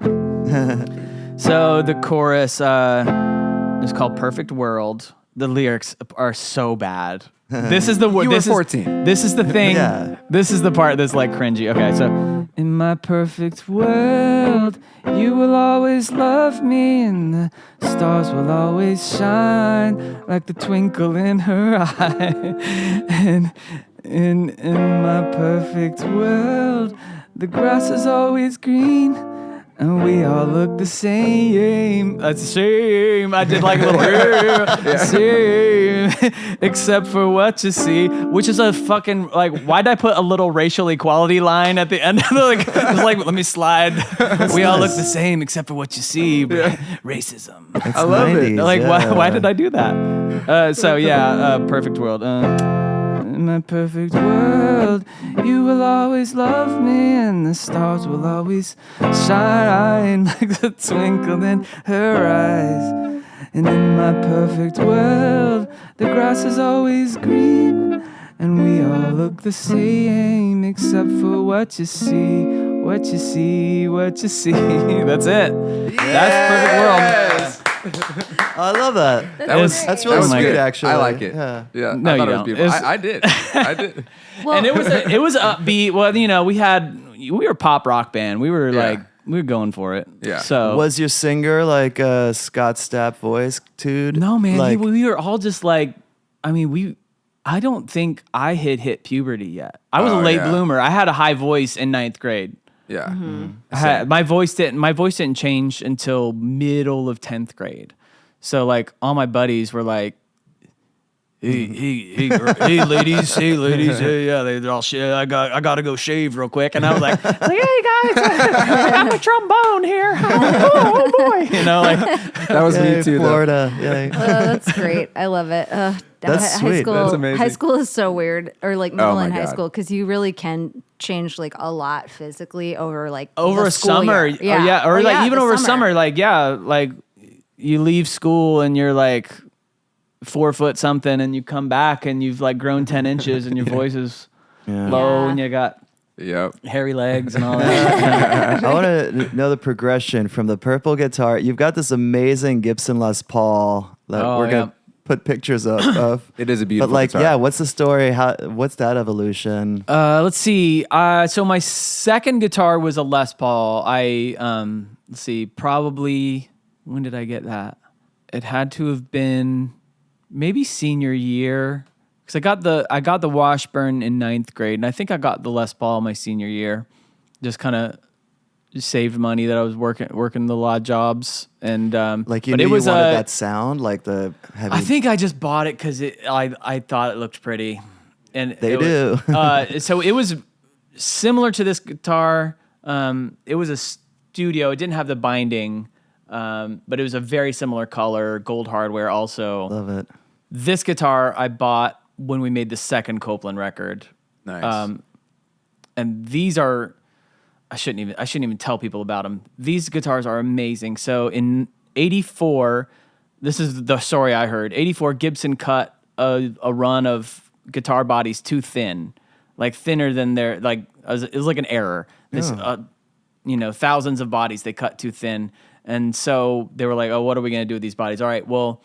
So the chorus is called Perfect World. The lyrics are so bad. This is the word. You were This is 14. This is the thing. Yeah. This is the part that's like cringy. Okay, so in my perfect world, you will always love me, and the stars will always shine like the twinkle in her eye. And in my perfect world, the grass is always green. And we all look the same. That's the same. I did like a little same, except for what you see, which is a fucking like. Why'd I put a little racial equality line at the end of the like? It's like let me slide. We all look the same except for what you see. Racism. It's I love it. 90s, Like yeah. why did I do that? Perfect world. In my perfect world, you will always love me, and the stars will always shine like the twinkle in her eyes. And in my perfect world, the grass is always green, and we all look the same, except for what you see, what you see, what you see. That's it. That's perfect world. I love that. That's really Oh my sweet, God. actually. I like it. Yeah. Yeah. No, I you thought it was don't. beautiful. It's- I did. I did. Well, And it was upbeat. Well, we were a pop rock band. We were we were going for it. Yeah. So Was your singer like a Scott Stapp voice, dude? no, man, Like, we were all just like, I don't think I had hit puberty yet. I was a late bloomer. I had a high voice in 9th grade. Yeah. My voice didn't change until middle of 10th grade. So like all my buddies were like, hey, ladies, yeah, they're all shit. I gotta go shave real quick, and I was like hey guys, I got my trombone here. Oh boy, like That was yay, me too. Florida. Yeah. that's great. I love it. That's high sweet. school. That's amazing. High school is so weird, or like middle my and high God. school, because you really can change like a lot physically over over the a school summer, year. or like even the over summer, like you leave school and you're like 4 foot something, and you come back and you've like grown 10 inches, and your voice is low, Yeah. and you got Yep. hairy legs and all that. I want to know the progression from the purple guitar. You've got this amazing Gibson Les Paul that we're gonna put pictures of. It is a beautiful But like, guitar. yeah, what's the story? What's that evolution? Let's see. So my second guitar was a Les Paul. Let's see, probably when did I get that? It had to have been maybe senior year, because I got the Washburn in 9th grade, and I think I got the Les Paul my senior year. Just kind of saved money that I was working the lot jobs, and Like you but knew it was you wanted that sound, like the heavy. I think I just bought it because I thought it looked pretty, and They it do. so it was similar to this guitar. It was a studio. It didn't have the binding, but it was a very similar color, gold hardware also. Love it. This guitar I bought when we made the second Copeland record. Nice. And these are I shouldn't even tell people about them. These guitars are amazing. So in '84, this is the story I heard. '84, Gibson cut a run of guitar bodies too thin, like thinner than their it was like an error. This thousands of bodies they cut too thin, and so they were like, oh, what are we gonna do with these bodies? All right, well,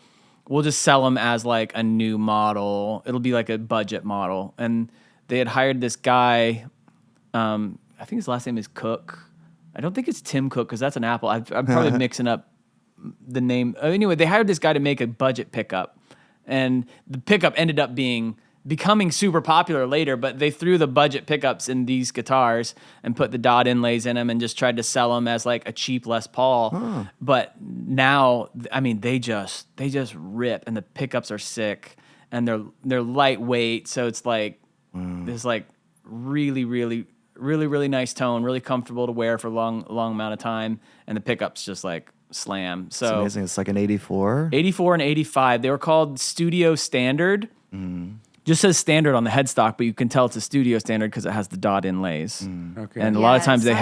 we'll just sell them as like a new model. It'll be like a budget model, and they had hired this guy. I think his last name is Cook. I don't think it's Tim Cook because that's an Apple. I'm probably mixing up the name. Anyway, they hired this guy to make a budget pickup, and the pickup ended up becoming super popular later, but they threw the budget pickups in these guitars and put the dot inlays in them and just tried to sell them as like a cheap Les Paul. But now, I mean, they just rip, and the pickups are sick, and they're lightweight, so it's like this like really nice tone, really comfortable to wear for a long amount of time, and the pickups just like slam. So it's amazing. It's like an 84. 84 and 85. They were called Studio Standard. Just says standard on the headstock, but you can tell it's a studio standard because it has the dot inlays. Okay. And a lot of times great.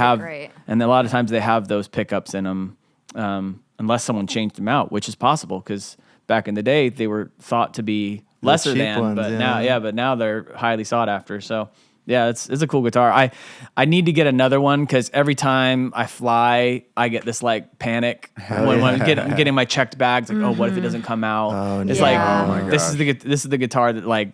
they have those pickups in them, unless someone changed them out, which is possible because back in the day they were thought to be lesser cheap than, ones, but now they're highly sought after. So yeah, it's a cool guitar. I need to get another one because every time I fly, I get this like panic when I'm getting my checked bags. Like, oh, what if it doesn't come out? Oh, It's no. like Oh my this is the guitar that like,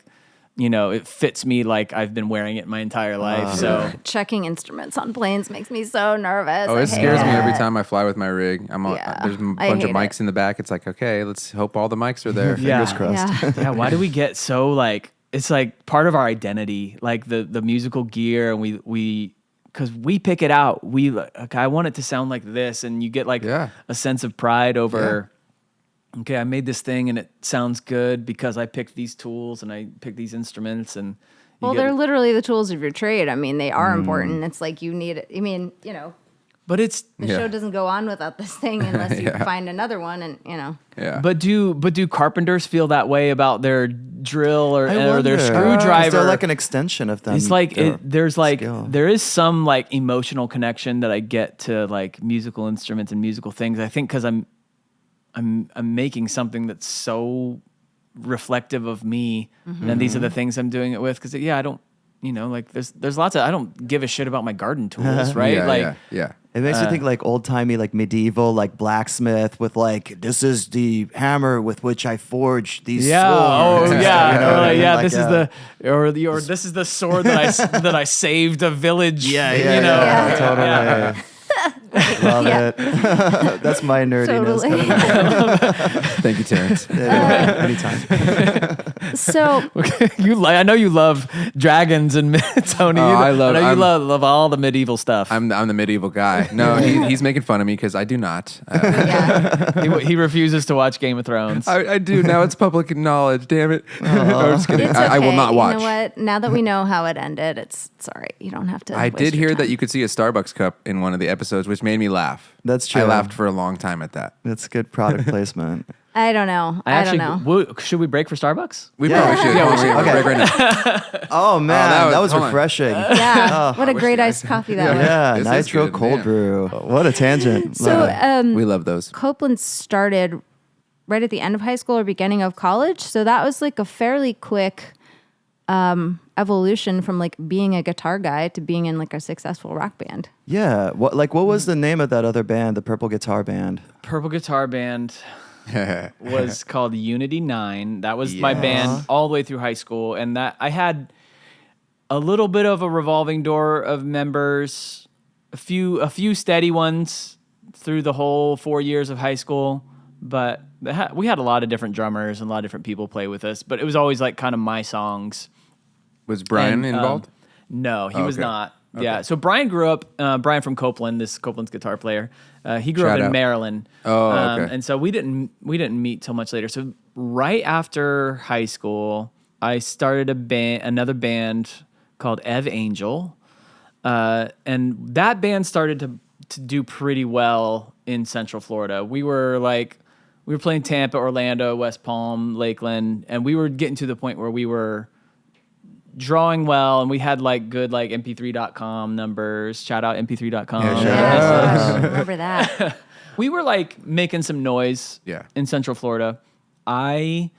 it fits me like I've been wearing it my entire life. So Checking instruments on planes makes me so nervous. Oh, I it hate scares me it. every time I fly with my rig. Yeah, There's a I bunch of hate mics it. in the back. It's like, okay, let's hope all the mics are there. Yeah. Fingers crossed. Yeah. yeah, why do we get so like it's like part of our identity, like the musical gear, and we because we pick it out. I want it to sound like this, and you get like a sense of pride over. Okay, I made this thing and it sounds good because I picked these tools and I picked these instruments and. They're literally the tools of your trade. I mean, they are important. It's like you need it. I mean, But it's the show doesn't go on without this thing unless you find another one, and Yeah. But do carpenters feel that way about their drill or their wonder. screwdriver? Is there like an extension of them? It's like skill? there is some like emotional connection that I get to like musical instruments and musical things. I think because I'm making something that's so reflective of me, and these are the things I'm doing it with. Because I don't, like there's lots of I don't give a shit about my garden tools, right? Yeah. It makes you think like old timey, like medieval, like blacksmith with like this is the hammer with which I forge these Yeah. swords. Oh, yeah. Or, Like, yeah. like, This is this is the sword that I saved a village. Yeah. Totally. Yeah. Love it. That's my nerdiness. Totally. Thank you, Terrence. Anytime. So I know you love dragons and Tony. I know you I'm- love all the medieval stuff. I'm the medieval guy. No, he's making fun of me because I do not. He refuses to watch Game of Thrones. I do. Now it's public knowledge. Damn it. No, I'm just kidding. it's I will okay. not watch. You know what? Now that we know how it ended, it's all right. You don't have to. I waste did your hear that time. you could see a Starbucks cup in one of the episodes, which made me laugh. That's true. I laughed for a long time at that. That's good product placement. I don't know. I don't know. Should we break for Starbucks? We Yeah. probably should. Yeah, we We're should. gonna Okay. break right now. Oh man, that that was- was hold on. refreshing. Yeah. what a wish great I- iced coffee that was. Yeah, This is nitro good, cold man. brew. What a tangent. So Love it. We love those. Copeland started right at the end of high school or beginning of college. So that was like a fairly quick evolution from like being a guitar guy to being in like a successful rock band. Yeah. What was the name of that other band, the Purple Guitar Band? Purple Guitar Band was called Unity 9. That was my band all the way through high school, and that I had a little bit of a revolving door of members, a few steady ones through the whole 4 years of high school, but we had a lot of different drummers and a lot of different people play with us, but it was always like kind of my songs. Was Brian And, involved? No, he was okay. not. Yeah, so Brian grew up. Brian from Copeland, Copeland's guitar player. He grew Shout up in out. Maryland. Oh, okay. And so we didn't meet till much later. So right after high school, I started another band called Ev Angel, and that band started to do pretty well in Central Florida. We were playing Tampa, Orlando, West Palm, Lakeland, and we were getting to the point where we were drawing well, and we had like good like mp3.com numbers. Shout out mp3.com. Yeah, shout Yeah, gosh, remember that. We were like making some noise in Central Florida. I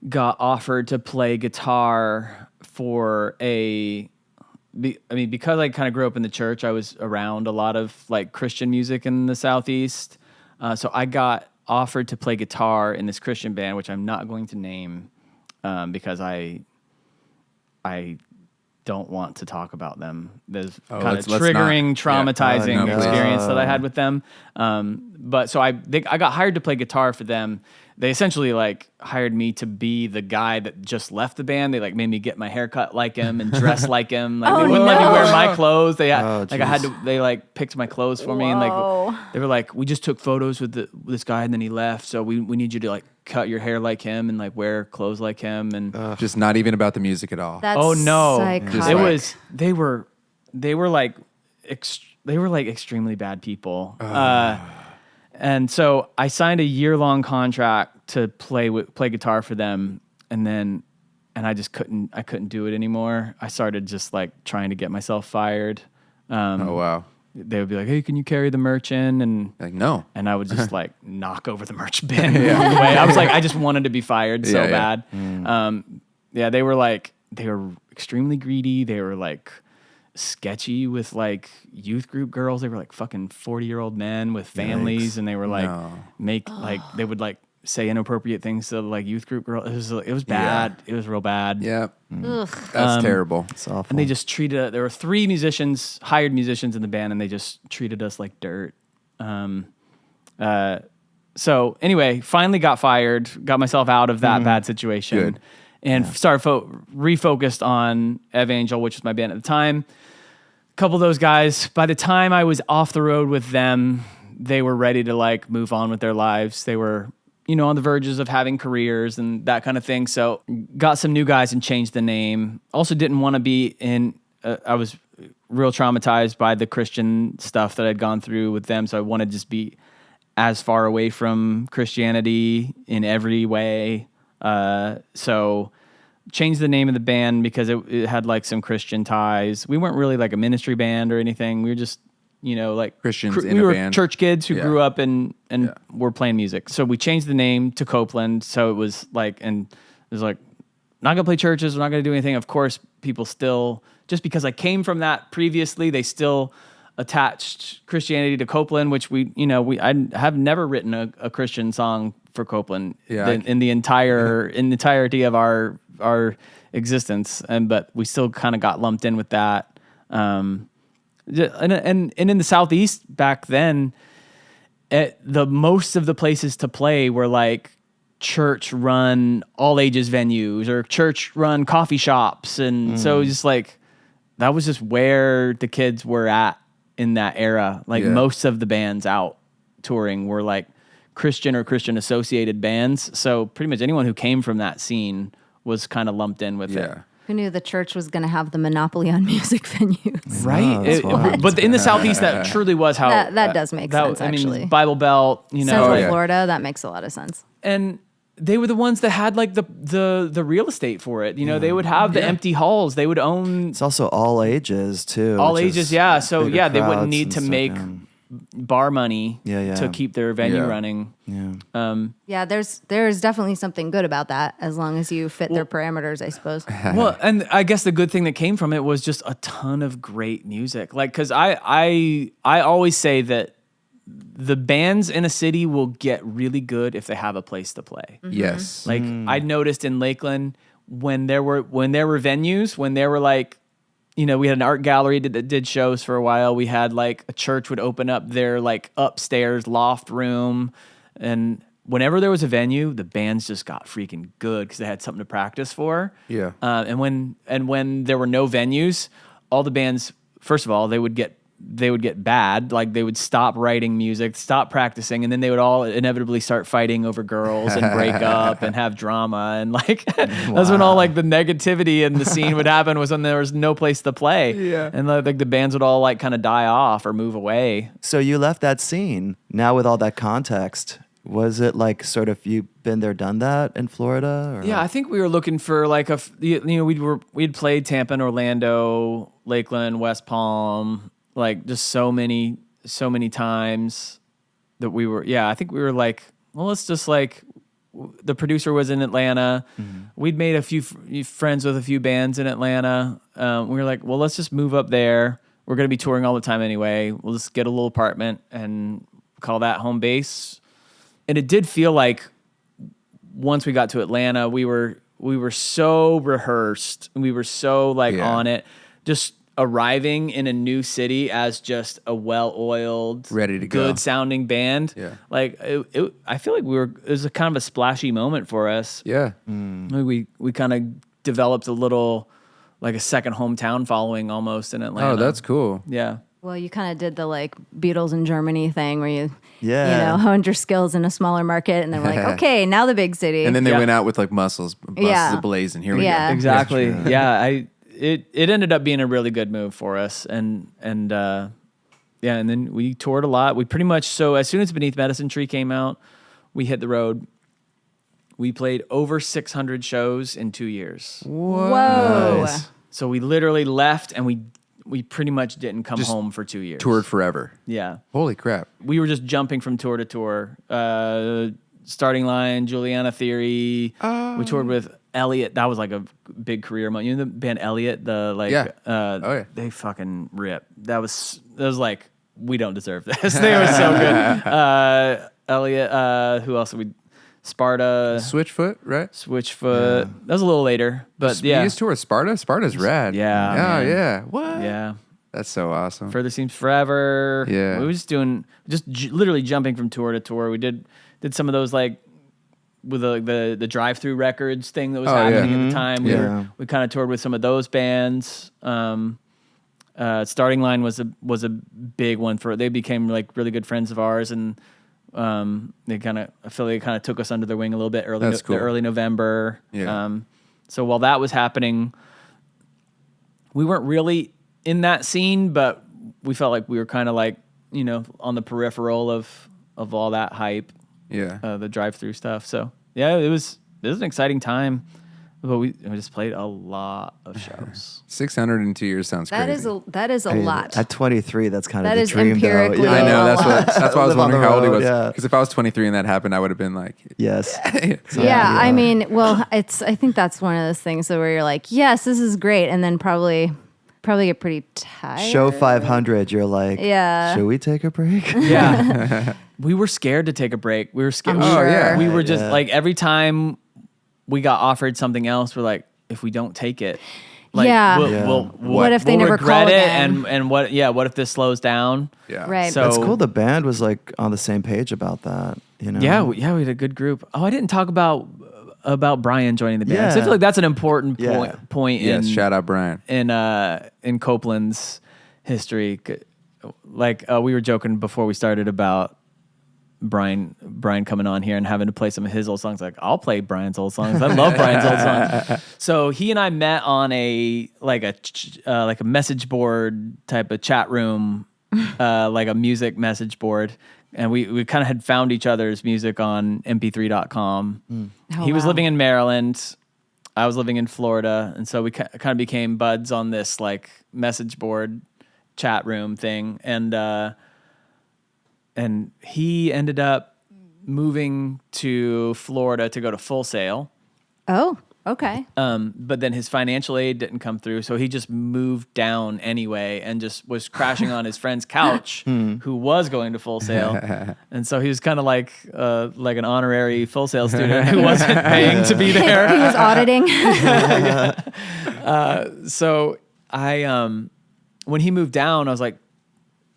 got offered to play guitar for because I kind of grew up in the church, I was around a lot of like Christian music in the Southeast. So I got offered to play guitar in this Christian band, which I'm not going to name because I don't want to talk about them. There's kind of triggering, traumatizing experience that I had with them. But so I got hired to play guitar for them. They essentially like hired me to be the guy that just left the band. They like made me get my hair cut like him and dress like him. Like they wouldn't let me wear my clothes. They had, they like picked my clothes for me, and like they were like, we just took photos with this guy and then he left. So we need you to like cut your hair like him and like wear clothes like him, and just not even about the music at all. That's oh no, psychotic. it was they were like extremely bad people. And so I signed a year-long contract to play guitar for them, and I just couldn't do it anymore. I started just like trying to get myself fired. Oh wow. They would be like, "Hey, can you carry the merch in?" And like, no. And I would just like knock over the merch bin on the way. I was like, I just wanted to be fired so bad. They were extremely greedy. They were like sketchy with like youth group girls. They were like fucking 40-year-old men with families, and they were like they would like say inappropriate things to like youth group girls. It was bad. It was real bad. Yeah. That's terrible. It's awful. And they just there were 3 hired musicians in the band, and they just treated us like dirt. So anyway, finally got fired, got myself out of that bad situation. Good. And started refocused on Evangel, which was my band at the time. A couple of those guys, by the time I was off the road with them, they were ready to like move on with their lives. They were, on the verges of having careers and that kind of thing. So got some new guys and changed the name. Also didn't want to be I was real traumatized by the Christian stuff that I'd gone through with them. So I wanted to just be as far away from Christianity in every way. So changed the name of the band because it had like some Christian ties. We weren't really like a ministry band or anything. We were just, like Christians in we a were band. church kids who grew up and were playing music. So we changed the name to Copeland. So it was like, and it was like, not gonna play churches. We're not gonna do anything. Of course, people still, just because I came from that previously, they still attached Christianity to Copeland, which I have never written a Christian song for Copeland in the entirety of our existence, but we still kind of got lumped in with that. And in the Southeast back then, most of the places to play were like church-run all ages venues or church-run coffee shops, and so just like that was just where the kids were at in that era. Like most of the bands out touring were like Christian or Christian associated bands. So pretty much anyone who came from that scene was kind of lumped in with it. Who knew the church was going to have the monopoly on music venues? Right. But in the Southeast, that truly was how... That does make sense, actually. Bible Belt, Central Florida, that makes a lot of sense. And they were the ones that had like the real estate for it. They would have the empty halls. They would own... It's also all ages, too. All ages, yeah. So, they wouldn't need to make bar money to keep their venue running. There's definitely something good about that, as long as you fit their parameters, I suppose. Well, and I guess the good thing that came from it was just a ton of great music. Like, because I always say that the bands in a city will get really good if they have a place to play. Mm-hmm. Yes. Like I noticed in Lakeland when there were venues, when there were like, we had an art gallery that did shows for a while. We had like a church would open up their like upstairs loft room, and whenever there was a venue, the bands just got freaking good because they had something to practice for. Yeah. And when there were no venues, all the bands, first of all, they would get bad. Like they would stop writing music, stop practicing, and then they would all inevitably start fighting over girls and break up and have drama. And like that's when all like the negativity in the scene would happen, was when there was no place to play. Yeah. And like the bands would all like kind of die off or move away. So you left that scene. Now with all that context, Was it like sort of you been there, done that in Florida? Or? Yeah, I think we were looking for like we'd played Tampa and Orlando, Lakeland, West Palm, like just so many times that we were. Yeah, I think we were like, well, let's just like. The producer was in Atlanta. Mm-hmm. We'd made a few friends with a few bands in Atlanta. We were like, well, let's just move up there. We're going to be touring all the time anyway. We'll just get a little apartment and call that home base. And it did feel like once we got to Atlanta, we were so rehearsed. We were so on it. Just arriving in a new city as just a well-oiled, ready to go, good sounding band. Yeah. Like I feel like it was a kind of a splashy moment for us. Yeah. We kind of developed a little, like a second hometown following almost in Atlanta. Oh, that's cool. Yeah. Well, you kind of did the like Beatles in Germany thing where you honed your skills in a smaller market, and then we're like, okay, now the big city. And then they went out with like muscles ablazing. Here we go. Exactly. Yeah. It ended up being a really good move for us, and then we toured a lot. We pretty much, so as soon as Beneath Medicine Tree came out, we hit the road. We played over 600 shows in 2 years. Whoa! Nice. So we literally left, and we pretty much didn't come home for 2 years. Toured forever. Yeah. Holy crap! We were just jumping from tour to tour. Starting Line, Juliana Theory. We toured with Elliot. That was like a big career moment. You know the band Elliot? They fucking rip. That was like, we don't deserve this. They were so good. Elliot, who else? Sparta. Switchfoot, right? Switchfoot. Yeah. That was a little later, but You used to tour with Sparta? Sparta's rad. Yeah. Oh, man. yeah. What? Yeah. That's so awesome. Further Seems Forever. Yeah. We were just literally jumping from tour to tour. We did some of those like with the drive-through records thing that was happening at the time. We kind of toured with some of those bands. Starting Line was a big one they became like really good friends of ours, and they kind of took us under their wing a little bit early November. Yeah. So while that was happening, we weren't really in that scene, but we felt like we were kind of like, on the peripheral of all that hype. Yeah. The drive-through stuff. So yeah, it was an exciting time, but we just played a lot of shows. 600 in 2 years sounds crazy. That is a lot. At 23, that's kind of That the is dream, though. empirically Yeah. I know. That's why I was Live on wondering the how old he road, was. yeah. Because if I was 23 and that happened, I would have been like, Yes. I mean, well, I think that's one of those things where you're like, yes, this is great, and then probably get pretty tired. Show 500, you're like, should we take a break? Yeah. We were scared to take a break. We were scared. I'm sure. yeah. We were just like, every time we got offered something else, we're like, if we don't take it, like, what if they never regret call it? again? And what if this slows down? yeah. Right. So That's cool. The band was like on the same page about that, Yeah, we had a good group. Oh, I didn't talk about Brian joining the band. Yeah. So I feel like that's an important Yeah. point Yes, in shout out Brian. in Copeland's history. Like we were joking before we started about Brian coming on here and having to play some of his old songs. Like, I'll play Brian's old songs. I love Brian's old songs. So he and I met on a message board type of chat room, like a music message board. And we kind of had found each other's music on mp3.com. He was living in Maryland. I was living in Florida. And so we kind of became buds on this like message board chat room thing. And he ended up moving to Florida to go to Full Sail. Oh, okay. But then his financial aid didn't come through, so he just moved down anyway and just was crashing on his friend's couch, who was going to Full Sail. And so he was kind of like an honorary Full Sail student who wasn't paying to be there. He was auditing. So I, when he moved down, I was like,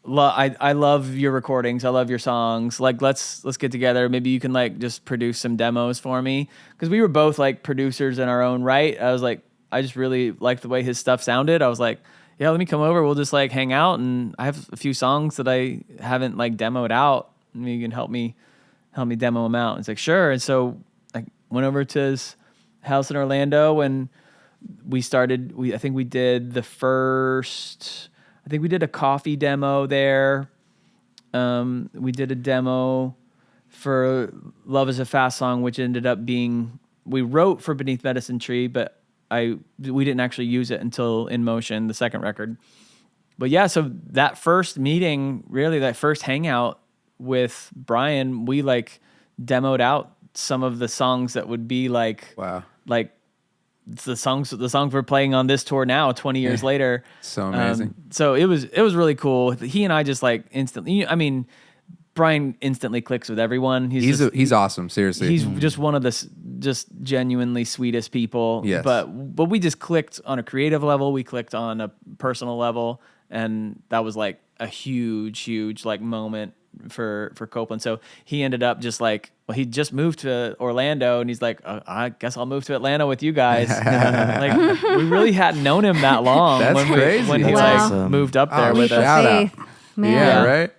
I love your recordings. I love your songs. Like, let's get together. Maybe you can like just produce some demos for me. Cause we were both like producers in our own right. I was like, I just really liked the way his stuff sounded. I was like, yeah, let me come over. We'll just like hang out. And I have a few songs that I haven't like demoed out. And you can help me demo them out. And it's like, sure. And so I went over to his house in Orlando and I think we did a coffee demo there. We did a demo for Love Is a Fast Song, which ended up being, we wrote for Beneath Medicine Tree, but we didn't actually use it until In Motion, the second record. But yeah, so that first meeting, really that first hangout with Brian, we like demoed out some of the songs that would be like, like the songs we're playing on this tour now 20 years later. So amazing. So it was really cool. He and I just like instantly, I mean, Brian instantly clicks with everyone. He's awesome. Seriously. He's just one of the just genuinely sweetest people. Yes. But we just clicked on a creative level. We clicked on a personal level, and that was like a huge like moment for Copeland. So he ended up just like, well, he just moved to Orlando, and he's like, I guess I'll move to Atlanta with you guys. Like we really hadn't known him that long. That's crazy. When he Wow. like moved up there with us. shout out. Man. Yeah, right?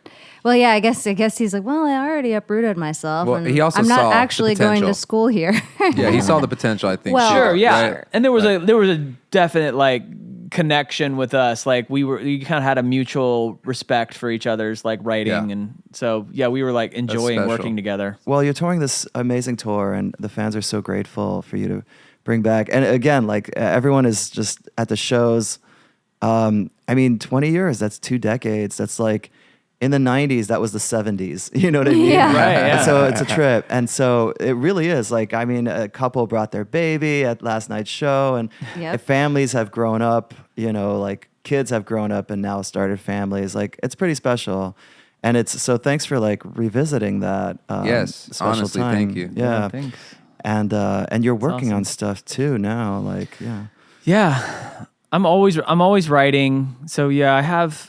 Well, yeah, I guess he's like, well, I already uprooted myself. Well, and he also I'm not saw the actually going to potential. school here. Yeah, he saw the potential, I think. Well, Sure, yeah. Right? And there was a definite like connection with us. Like we kind of had a mutual respect for each other's like writing, Yeah. and so yeah, we were like enjoying special. working together. Well, you're touring this amazing tour, and the fans are so grateful for you to bring back. And again, like everyone is just at the shows. I mean, 20 years, that's 2 decades. That's like in the 90s, that was the 70s. You know what I mean? Yeah. Right, yeah. And so it's a trip. And so it really is. Like, I mean, a couple brought their baby at last night's show, and Yep. families have grown up, you know, like kids have grown up and now started families. Like, it's pretty special. And it's so thanks for like revisiting that. Yes, special honestly, time. thank you. Yeah. Thanks. And you're working awesome. on stuff too now. Like, yeah. Yeah, I'm always writing. So yeah, I have.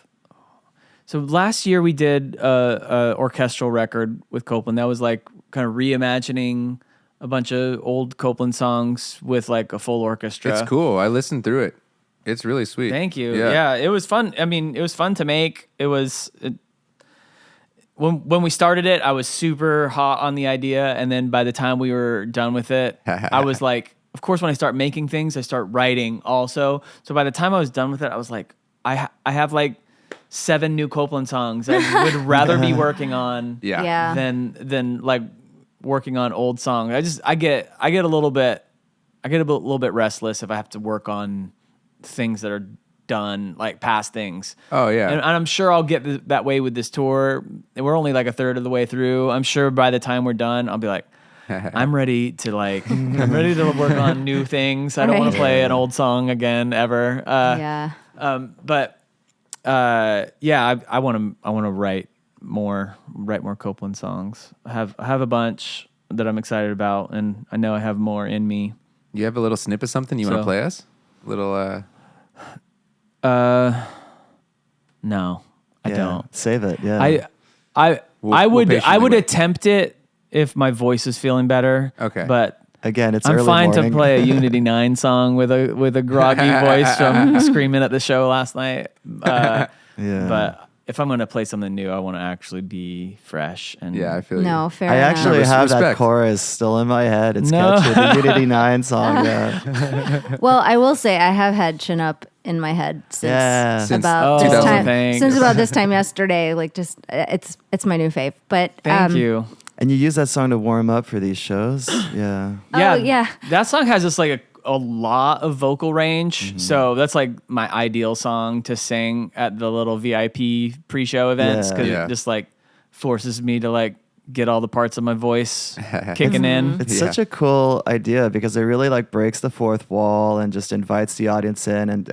So last year we did a orchestral record with Copeland. That was like kind of reimagining a bunch of old Copeland songs with like a full orchestra. It's cool. I listened through it. It's really sweet. Thank you. Yeah, it was fun. I mean, it was fun to make. When we started it, I was super hot on the idea, and then by the time we were done with it, I was like, of course, when I start making things, I start writing also. So by the time I was done with it, I was like, I have like 7 new Copeland songs I would rather be working on Yeah. than like working on old songs. I get a little bit restless if I have to work on things that are done, like past things. Oh, yeah. And I'm sure I'll get that way with this tour. We're only like a third of the way through. I'm sure by the time we're done, I'll be like, I'm ready to work on new things. I don't want Right. to play an old song again ever. Yeah. I want to write more Copeland songs. I have a bunch that I'm excited about, and I know I have more in me. You have a little snip of something you want to So- play us? Little No, I Yeah. don't. Save it. Yeah. I We'll would patiently wait. attempt it if my voice is feeling better. Okay. But Again, it's I'm early fine morning. to play a Unity 9 song with a groggy voice from screaming at the show last night. Yeah. But if I'm going to play something new, I want to actually be fresh. And yeah, I feel you. No, fair I enough. actually No, have that respect. chorus still in my head. It's No. catchy. The Unity 9 song. Yeah. Well, I will say I have had Chin Up in my head since Yeah. Since about this 2000. time. Thanks. Since about this time yesterday. Like, just it's my new fave. But thank you. And you use that song to warm up for these shows. Yeah. Oh, yeah. That song has just like a lot of vocal range. Mm-hmm. So that's like my ideal song to sing at the little VIP pre-show events Yeah. because Yeah. it just like forces me to like get all the parts of my voice kicking in. It's Yeah. such a cool idea because it really like breaks the fourth wall and just invites the audience in, and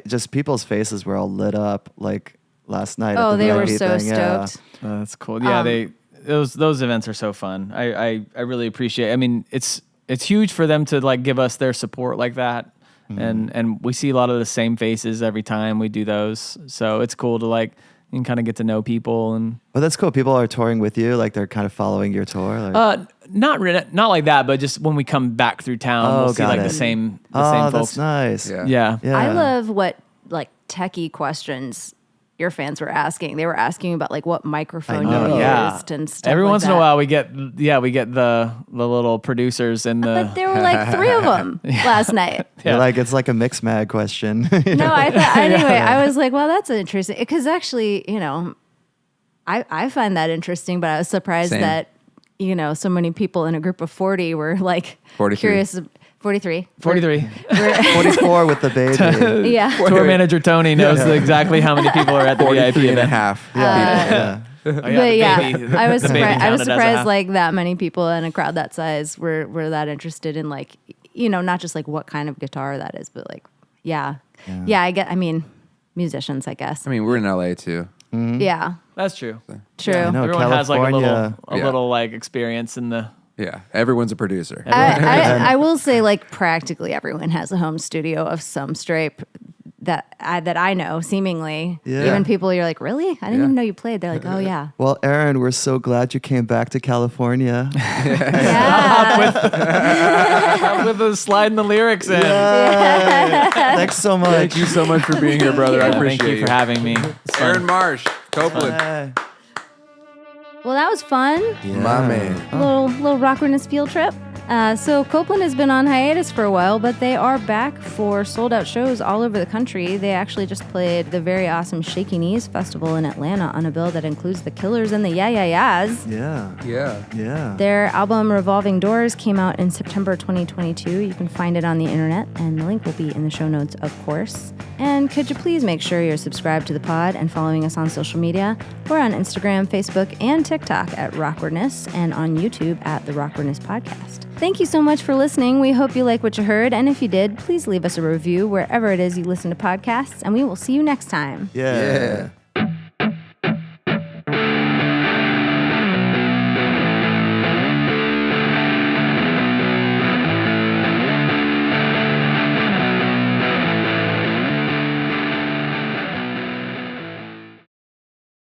just people's faces were all lit up like last night. Oh, at the they were VIP so thing. Yeah. stoked. That's cool. Yeah, those events are so fun. I really appreciate. I mean, it's huge for them to like give us their support like that, and we see a lot of the same faces every time we do those. So it's cool to like you can kind of get to know people and Well, that's cool. People are touring with you, like they're kind of following your tour. Like, not like that, but just when we come back through town, Oh, we'll see got like it. the same that's folks. nice. Yeah. Yeah. Yeah. I love what like techie questions your fans were asking. They were asking about like what microphone I know. you Yeah. used and stuff. Every like once in a that. while, we get the little producers in the. But there were like 3 of them last night. You're Yeah. like, it's like a mix mag question. No, I thought anyway. I was like, well, that's interesting because actually, I find that interesting, but I was surprised Same. that so many people in a group of 40 were like 43. curious. 43. 43. 44 with the baby. Yeah. Tour manager Tony knows exactly how many people are at the VIP 43 and a event. half. Yeah. Oh, But yeah, baby- I was the baby surprised. I was counted as a surprised half. like that many people in a crowd that size were that interested in like, not just like what kind of guitar that is, but like, yeah. I mean, musicians, I guess. I mean, we're in LA too. Yeah, That's true. true. I know. Everyone has like a California. little like experience in the. Yeah, everyone's a producer. I will say like practically everyone has a home studio of some stripe that I know, seemingly. Yeah. Even people you're like, really? I didn't even know you played. They're like, oh yeah. Well, Aaron, we're so glad you came back to California. Yeah. With the sliding the lyrics in. Thanks so much. Thank you so much for being here, brother. I Yeah, appreciate thank you for having me. It's fun. Aaron Marsh, Copeland. Hey. Well, that was fun. My man. Little Rockerness field trip. So Copeland has been on hiatus for a while, but they are back for sold-out shows all over the country. They actually just played the very awesome Shaky Knees Festival in Atlanta on a bill that includes the Killers and the Yeah Yeah Yeahs. Yeah. Their album Revolving Doors came out in September 2022. You can find it on the internet, and the link will be in the show notes, of course. And could you please make sure you're subscribed to the pod and following us on social media? We're on Instagram, Facebook, and TikTok at Rockerness, and on YouTube at the Rockerness Podcast. Thank you so much for listening. We hope you like what you heard, and if you did, please leave us a review wherever it is you listen to podcasts, and we will see you next time. Yeah.